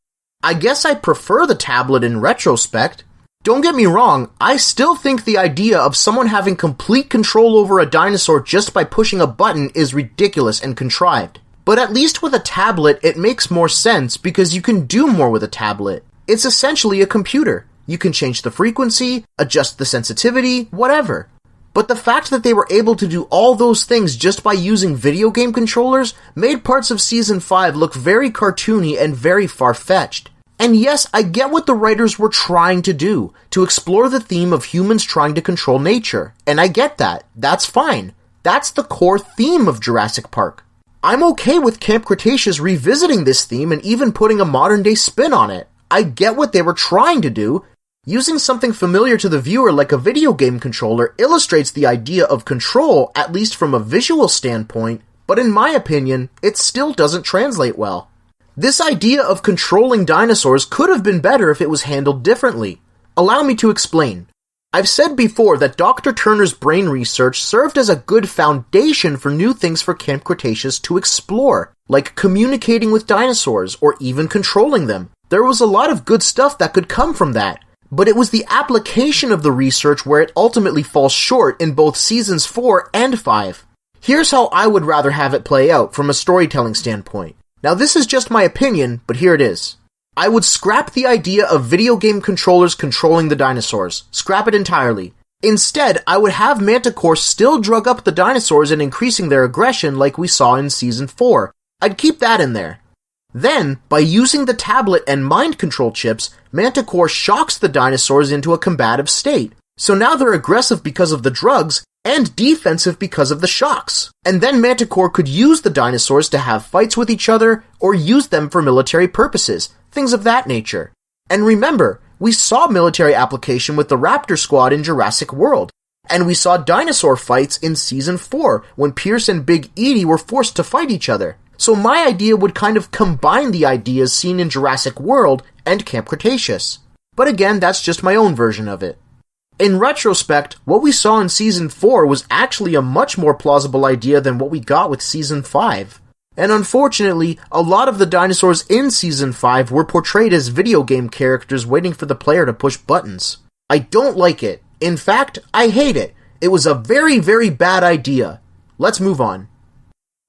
Speaker 1: I guess I prefer the tablet in retrospect. Don't get me wrong, I still think the idea of someone having complete control over a dinosaur just by pushing a button is ridiculous and contrived. But at least with a tablet, it makes more sense because you can do more with a tablet. It's essentially a computer. You can change the frequency, adjust the sensitivity, whatever. But the fact that they were able to do all those things just by using video game controllers made parts of Season 5 look very cartoony and very far-fetched. And yes, I get what the writers were trying to do, to explore the theme of humans trying to control nature. And I get that. That's fine. That's the core theme of Jurassic Park. I'm okay with Camp Cretaceous revisiting this theme and even putting a modern-day spin on it. I get what they were trying to do. Using something familiar to the viewer like a video game controller illustrates the idea of control, at least from a visual standpoint, but in my opinion, it still doesn't translate well. This idea of controlling dinosaurs could have been better if it was handled differently. Allow me to explain. I've said before that Dr. Turner's brain research served as a good foundation for new things for Camp Cretaceous to explore, like communicating with dinosaurs or even controlling them. There was a lot of good stuff that could come from that, but it was the application of the research where it ultimately falls short in both seasons 4 and 5. Here's how I would rather have it play out from a storytelling standpoint. Now this is just my opinion, but here it is. I would scrap the idea of video game controllers controlling the dinosaurs. Scrap it entirely. Instead, I would have Manticore still drug up the dinosaurs and increasing their aggression like we saw in Season 4. I'd keep that in there. Then, by using the tablet and mind control chips, Manticore shocks the dinosaurs into a combative state. So now they're aggressive because of the drugs, and defensive because of the shocks. And then Manticore could use the dinosaurs to have fights with each other, or use them for military purposes. Things of that nature. And remember, we saw military application with the Raptor Squad in Jurassic World. And we saw dinosaur fights in Season 4, when Pierce and Big Edie were forced to fight each other. So my idea would kind of combine the ideas seen in Jurassic World and Camp Cretaceous. But again, that's just my own version of it. In retrospect, what we saw in Season 4 was actually a much more plausible idea than what we got with Season 5. And unfortunately, a lot of the dinosaurs in Season 5 were portrayed as video game characters waiting for the player to push buttons. I don't like it. In fact, I hate it. It was a very, very bad idea. Let's move on.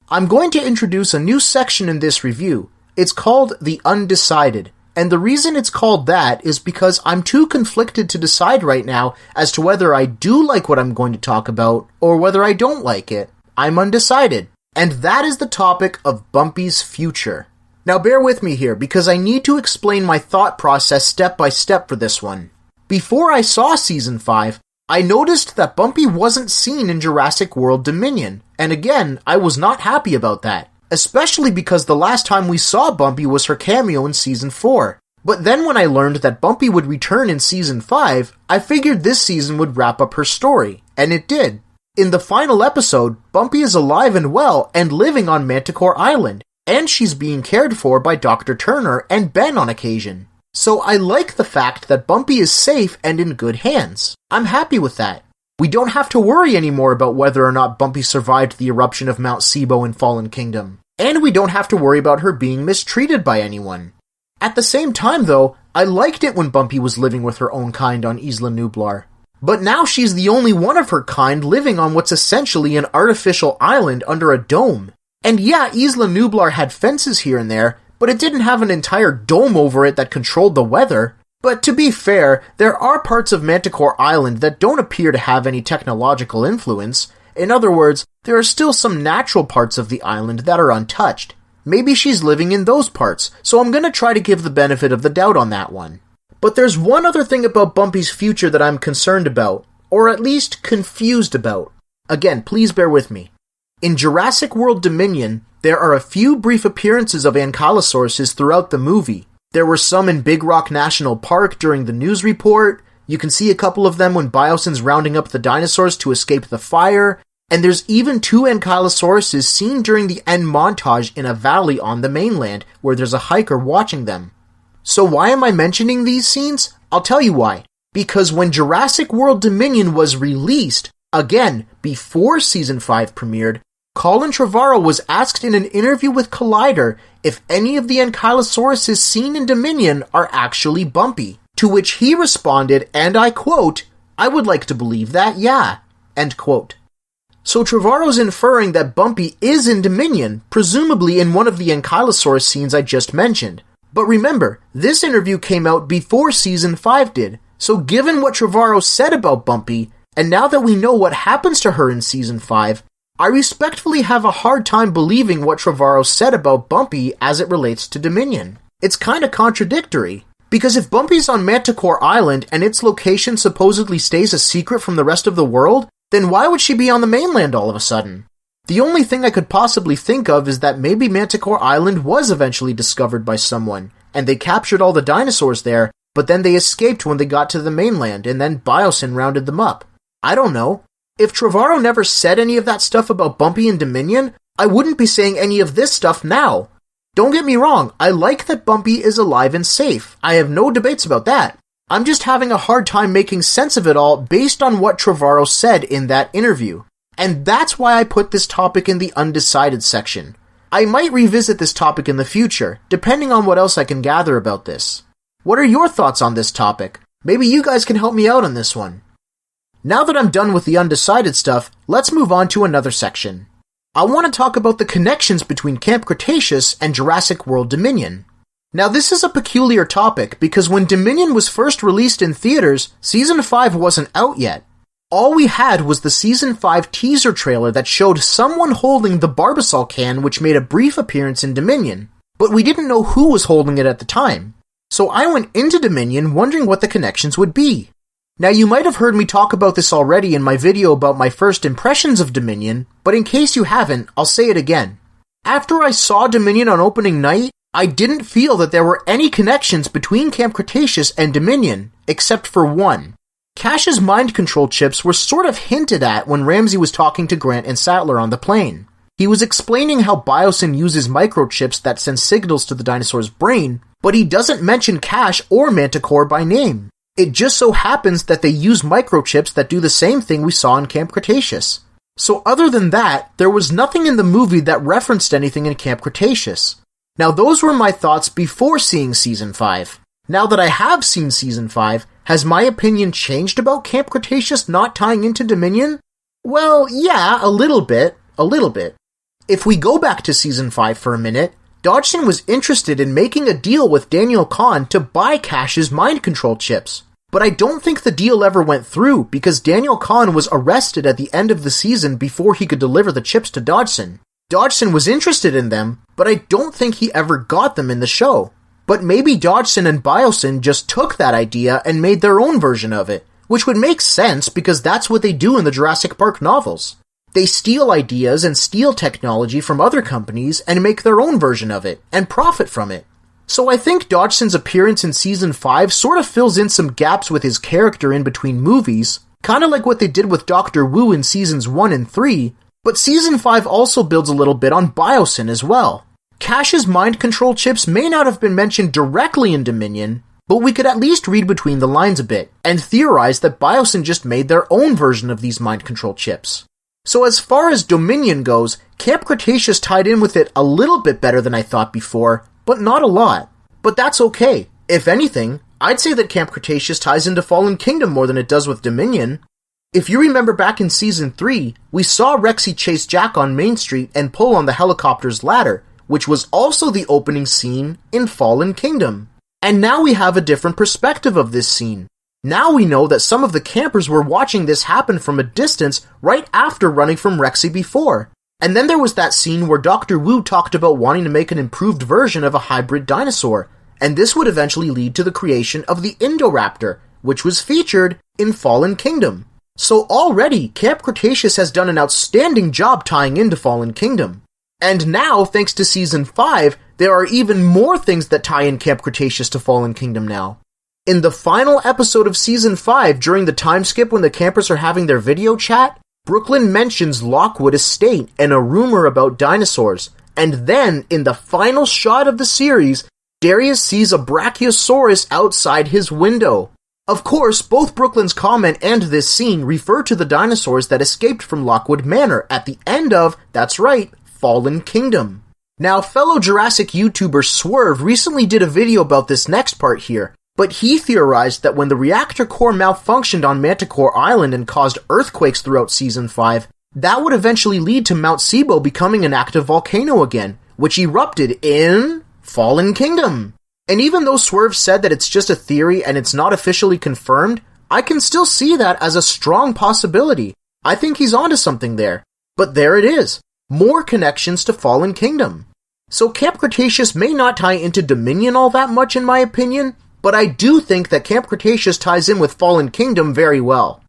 Speaker 1: I'm going to introduce a new section in this review. It's called The Undecided. And the reason it's called that is because I'm too conflicted to decide right now as to whether I do like what I'm going to talk about or whether I don't like it. I'm undecided. And that is the topic of Bumpy's future. Now bear with me here because I need to explain my thought process step by step for this one. Before I saw Season 5, I noticed that Bumpy wasn't seen in Jurassic World Dominion, and again, I was not happy about that. Especially because the last time we saw Bumpy was her cameo in Season 4. But then when I learned that Bumpy would return in Season 5, I figured this season would wrap up her story, and it did. In the final episode, Bumpy is alive and well and living on Manticore Island, and she's being cared for by Dr. Turner and Ben on occasion. So I like the fact that Bumpy is safe and in good hands. I'm happy with that. We don't have to worry anymore about whether or not Bumpy survived the eruption of Mount Sibo in Fallen Kingdom. And we don't have to worry about her being mistreated by anyone. At the same time, though, I liked it when Bumpy was living with her own kind on Isla Nublar. But now she's the only one of her kind living on what's essentially an artificial island under a dome. And yeah, Isla Nublar had fences here and there, but it didn't have an entire dome over it that controlled the weather. But to be fair, there are parts of Manticore Island that don't appear to have any technological influence. In other words, there are still some natural parts of the island that are untouched. Maybe she's living in those parts, so I'm gonna try to give the benefit of the doubt on that one. But there's one other thing about Bumpy's future that I'm concerned about, or at least confused about. Again, please bear with me. In Jurassic World Dominion, there are a few brief appearances of Ankylosauruses throughout the movie. There were some in Big Rock National Park during the news report. You can see a couple of them when Biosyn's rounding up the dinosaurs to escape the fire. And there's even 2 Ankylosauruses seen during the end montage in a valley on the mainland, where there's a hiker watching them. So why am I mentioning these scenes? I'll tell you why. Because when Jurassic World Dominion was released, again, before Season 5 premiered, Colin Trevorrow was asked in an interview with Collider if any of the Ankylosauruses seen in Dominion are actually Bumpy. To which he responded, and I quote, "I would like to believe that, yeah." End quote. So Trevorrow's inferring that Bumpy is in Dominion, presumably in one of the Ankylosaurus scenes I just mentioned. But remember, this interview came out before Season 5 did, so given what Trevorrow said about Bumpy, and now that we know what happens to her in Season 5, I respectfully have a hard time believing what Trevorrow said about Bumpy as it relates to Dominion. It's kinda contradictory, because if Bumpy's on Manticore Island and its location supposedly stays a secret from the rest of the world, then why would she be on the mainland all of a sudden? The only thing I could possibly think of is that maybe Manticore Island was eventually discovered by someone, and they captured all the dinosaurs there, but then they escaped when they got to the mainland, and then Biosyn rounded them up. I don't know. If Trevorrow never said any of that stuff about Bumpy and Dominion, I wouldn't be saying any of this stuff now. Don't get me wrong, I like that Bumpy is alive and safe. I have no debates about that. I'm just having a hard time making sense of it all based on what Trevorrow said in that interview. And that's why I put this topic in the undecided section. I might revisit this topic in the future, depending on what else I can gather about this. What are your thoughts on this topic? Maybe you guys can help me out on this one. Now that I'm done with the undecided stuff, let's move on to another section. I want to talk about the connections between Camp Cretaceous and Jurassic World Dominion. Now this is a peculiar topic because when Dominion was first released in theaters, Season 5 wasn't out yet. All we had was the Season 5 teaser trailer that showed someone holding the Barbasol can which made a brief appearance in Dominion, but we didn't know who was holding it at the time. So I went into Dominion wondering what the connections would be. Now you might have heard me talk about this already in my video about my first impressions of Dominion, but in case you haven't, I'll say it again. After I saw Dominion on opening night, I didn't feel that there were any connections between Camp Cretaceous and Dominion, except for one. Kash's mind control chips were sort of hinted at when Ramsey was talking to Grant and Sattler on the plane. He was explaining how Biosyn uses microchips that send signals to the dinosaur's brain, but he doesn't mention Kash or Manticore by name. It just so happens that they use microchips that do the same thing we saw in Camp Cretaceous. So other than that, there was nothing in the movie that referenced anything in Camp Cretaceous. Now those were my thoughts before seeing Season 5. Now that I have seen Season 5, has my opinion changed about Camp Cretaceous not tying into Dominion? Well, yeah, a little bit. If we go back to Season 5 for a minute, Dodgson was interested in making a deal with Daniel Kahn to buy Kash's mind control chips. But I don't think the deal ever went through because Daniel Kahn was arrested at the end of the season before he could deliver the chips to Dodgson. Dodgson was interested in them, but I don't think he ever got them in the show. But maybe Dodgson and Biosyn just took that idea and made their own version of it, which would make sense because that's what they do in the Jurassic Park novels. They steal ideas and steal technology from other companies and make their own version of it, and profit from it. So I think Dodgson's appearance in Season 5 sort of fills in some gaps with his character in between movies, kinda like what they did with Dr. Wu in Seasons 1 and 3, but Season 5 also builds a little bit on Biosyn as well. Kash's mind control chips may not have been mentioned directly in Dominion, but we could at least read between the lines a bit, and theorize that Biosyn just made their own version of these mind control chips. So as far as Dominion goes, Camp Cretaceous tied in with it a little bit better than I thought before, but not a lot. But that's okay. If anything, I'd say that Camp Cretaceous ties into Fallen Kingdom more than it does with Dominion. If you remember back in Season 3, we saw Roxie chase Jack on Main Street and pull on the helicopter's ladder, which was also the opening scene in Fallen Kingdom. And now we have a different perspective of this scene. Now we know that some of the campers were watching this happen from a distance right after running from Roxie before. And then there was that scene where Dr. Wu talked about wanting to make an improved version of a hybrid dinosaur, and this would eventually lead to the creation of the Indoraptor, which was featured in Fallen Kingdom. So already, Camp Cretaceous has done an outstanding job tying into Fallen Kingdom. And now, thanks to Season 5, there are even more things that tie in Camp Cretaceous to Fallen Kingdom now. In the final episode of Season 5, during the time skip when the campers are having their video chat, Brooklynn mentions Lockwood Estate and a rumor about dinosaurs, and then, in the final shot of the series, Darius sees a Brachiosaurus outside his window. Of course, both Brooklynn's comment and this scene refer to the dinosaurs that escaped from Lockwood Manor at the end of, that's right, Fallen Kingdom. Now, fellow Jurassic YouTuber Swerve recently did a video about this next part here, but he theorized that when the reactor core malfunctioned on Manticore Island and caused earthquakes throughout Season 5, that would eventually lead to Mount Sibo becoming an active volcano again, which erupted in Fallen Kingdom. And even though Swerve said that it's just a theory and it's not officially confirmed, I can still see that as a strong possibility. I think he's onto something there. But there it is. More connections to Fallen Kingdom. So Camp Cretaceous may not tie into Dominion all that much in my opinion, but I do think that Camp Cretaceous ties in with Fallen Kingdom very well.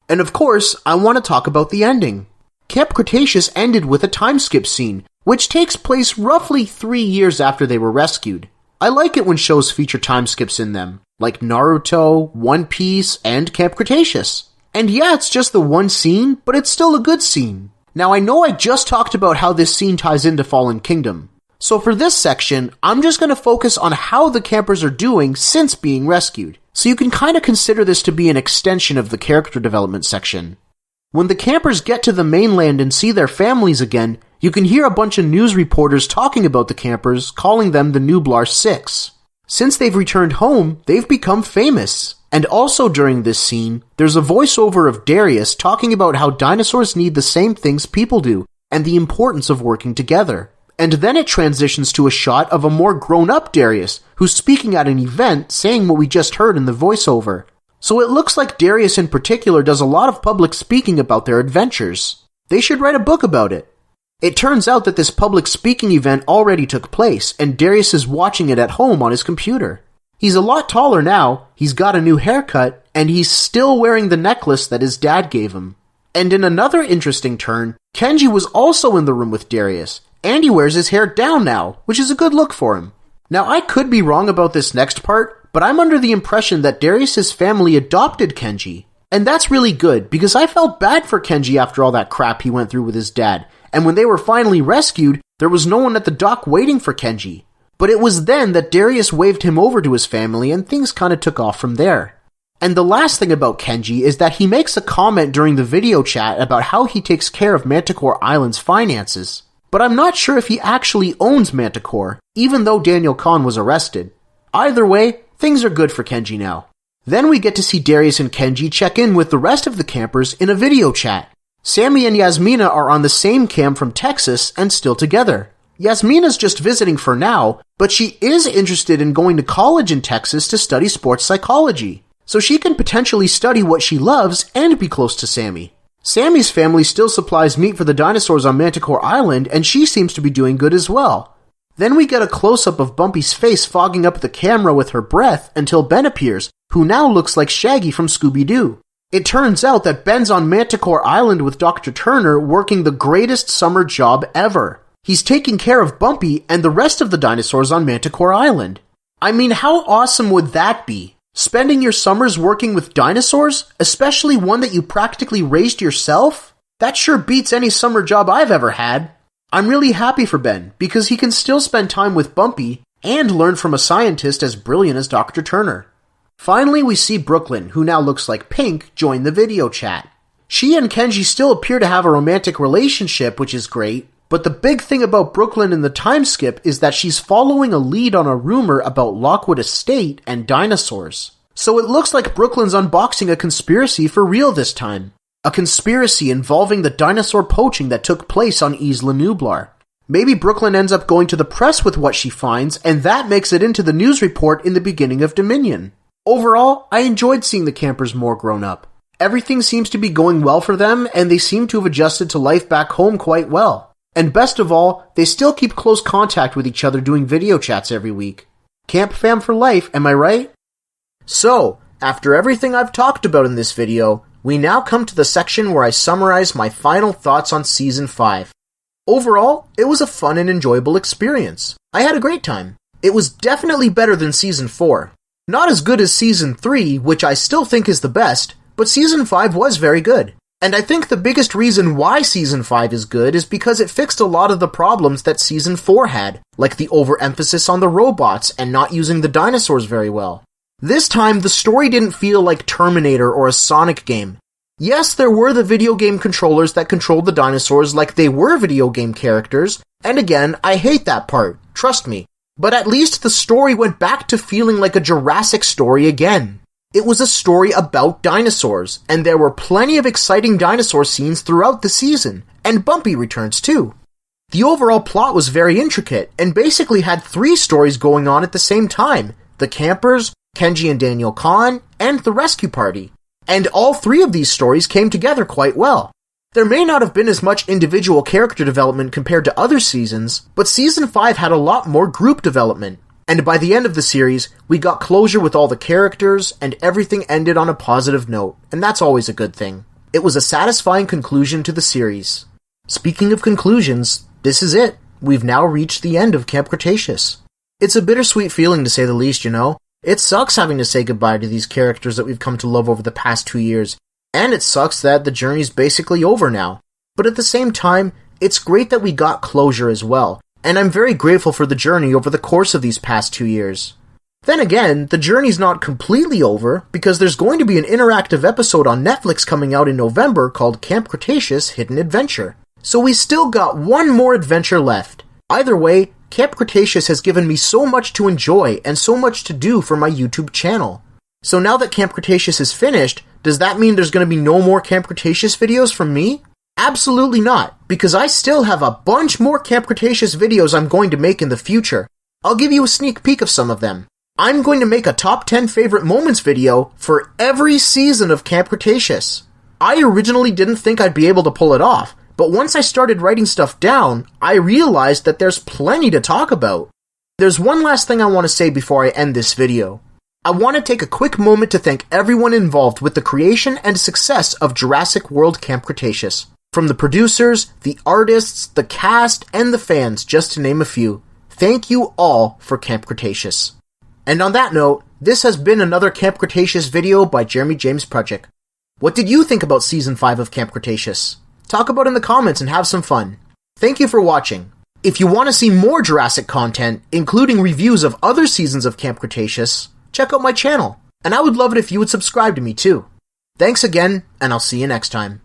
Speaker 1: And of course, I want to talk about the ending. Camp Cretaceous ended with a time skip scene, which takes place roughly 3 years after they were rescued. I like it when shows feature time skips in them, like Naruto, One Piece, and Camp Cretaceous. And yeah, it's just the one scene, but it's still a good scene. Now I know I just talked about how this scene ties into Fallen Kingdom, so for this section, I'm just going to focus on how the campers are doing since being rescued, so you can kind of consider this to be an extension of the character development section. When the campers get to the mainland and see their families again, you can hear a bunch of news reporters talking about the campers, calling them the Nublar Six. Since they've returned home, they've become famous. And also during this scene, there's a voiceover of Darius talking about how dinosaurs need the same things people do, and the importance of working together. And then it transitions to a shot of a more grown-up Darius, who's speaking at an event saying what we just heard in the voiceover. So it looks like Darius in particular does a lot of public speaking about their adventures. They should write a book about it. It turns out that this public speaking event already took place, and Darius is watching it at home on his computer. He's a lot taller now, he's got a new haircut, and he's still wearing the necklace that his dad gave him. And in another interesting turn, Kenji was also in the room with Darius, and he wears his hair down now, which is a good look for him. Now I could be wrong about this next part, but I'm under the impression that Darius's family adopted Kenji. And that's really good, because I felt bad for Kenji after all that crap he went through with his dad, and when they were finally rescued, there was no one at the dock waiting for Kenji. But it was then that Darius waved him over to his family and things kinda took off from there. And the last thing about Kenji is that he makes a comment during the video chat about how he takes care of Manticore Island's finances. But I'm not sure if he actually owns Manticore, even though Daniel Kahn was arrested. Either way, things are good for Kenji now. Then we get to see Darius and Kenji check in with the rest of the campers in a video chat. Sammy and Yasmina are on the same camp from Texas and still together. Yasmina's just visiting for now, but she is interested in going to college in Texas to study sports psychology, so she can potentially study what she loves and be close to Sammy. Sammy's family still supplies meat for the dinosaurs on Manticore Island, and she seems to be doing good as well. Then we get a close-up of Bumpy's face fogging up the camera with her breath until Ben appears, who now looks like Shaggy from Scooby-Doo. It turns out that Ben's on Manticore Island with Dr. Turner working the greatest summer job ever. He's taking care of Bumpy and the rest of the dinosaurs on Manticore Island. I mean, how awesome would that be? Spending your summers working with dinosaurs, especially one that you practically raised yourself? That sure beats any summer job I've ever had. I'm really happy for Ben, because he can still spend time with Bumpy and learn from a scientist as brilliant as Dr. Turner. Finally, we see Brooklynn, who now looks like Pink, join the video chat. She and Kenji still appear to have a romantic relationship, which is great, but the big thing about Brooklynn in the Timeskip is that she's following a lead on a rumor about Lockwood Estate and dinosaurs. So it looks like Brooklynn's unboxing a conspiracy for real this time. A conspiracy involving the dinosaur poaching that took place on Isla Nublar. Maybe Brooklynn ends up going to the press with what she finds, and that makes it into the news report in the beginning of Dominion. Overall, I enjoyed seeing the campers more grown up. Everything seems to be going well for them, and they seem to have adjusted to life back home quite well. And best of all, they still keep close contact with each other doing video chats every week. Camp fam for life, am I right? So, after everything I've talked about in this video, we now come to the section where I summarize my final thoughts on Season 5. Overall, it was a fun and enjoyable experience. I had a great time. It was definitely better than Season 4. Not as good as Season 3, which I still think is the best, but Season 5 was very good. And I think the biggest reason why Season 5 is good is because it fixed a lot of the problems that Season 4 had, like the overemphasis on the robots and not using the dinosaurs very well. This time, the story didn't feel like Terminator or a Sonic game. Yes, there were the video game controllers that controlled the dinosaurs like they were video game characters, and again, I hate that part, trust me. But at least the story went back to feeling like a Jurassic story again. It was a story about dinosaurs, and there were plenty of exciting dinosaur scenes throughout the season, and Bumpy Returns too. The overall plot was very intricate, and basically had 3 stories going on at the same time: the campers, Kenji and Daniel Kahn, and the rescue party. And all 3 of these stories came together quite well. There may not have been as much individual character development compared to other seasons, but Season 5 had a lot more group development. And by the end of the series, we got closure with all the characters, and everything ended on a positive note, and that's always a good thing. It was a satisfying conclusion to the series. Speaking of conclusions, this is it. We've now reached the end of Camp Cretaceous. It's a bittersweet feeling to say the least, you know? It sucks having to say goodbye to these characters that we've come to love over the past 2 years, and it sucks that the journey's basically over now. But at the same time, it's great that we got closure as well, and I'm very grateful for the journey over the course of these past 2 years. Then again, the journey's not completely over, because there's going to be an interactive episode on Netflix coming out in November called Camp Cretaceous Hidden Adventure. So we still got one more adventure left. Either way, Camp Cretaceous has given me so much to enjoy and so much to do for my YouTube channel. So now that Camp Cretaceous is finished, does that mean there's going to be no more Camp Cretaceous videos from me? Absolutely not, because I still have a bunch more Camp Cretaceous videos I'm going to make in the future. I'll give you a sneak peek of some of them. I'm going to make a top 10 favorite moments video for every season of Camp Cretaceous. I originally didn't think I'd be able to pull it off, but once I started writing stuff down, I realized that there's plenty to talk about. There's one last thing I want to say before I end this video. I want to take a quick moment to thank everyone involved with the creation and success of Jurassic World Camp Cretaceous. From the producers, the artists, the cast, and the fans, just to name a few. Thank you all for Camp Cretaceous. And on that note, this has been another Camp Cretaceous video by Jeremy James Prutchick. What did you think about Season 5 of Camp Cretaceous? Talk about it in the comments and have some fun. Thank you for watching. If you want to see more Jurassic content, including reviews of other seasons of Camp Cretaceous, check out my channel. And I would love it if you would subscribe to me too. Thanks again, and I'll see you next time.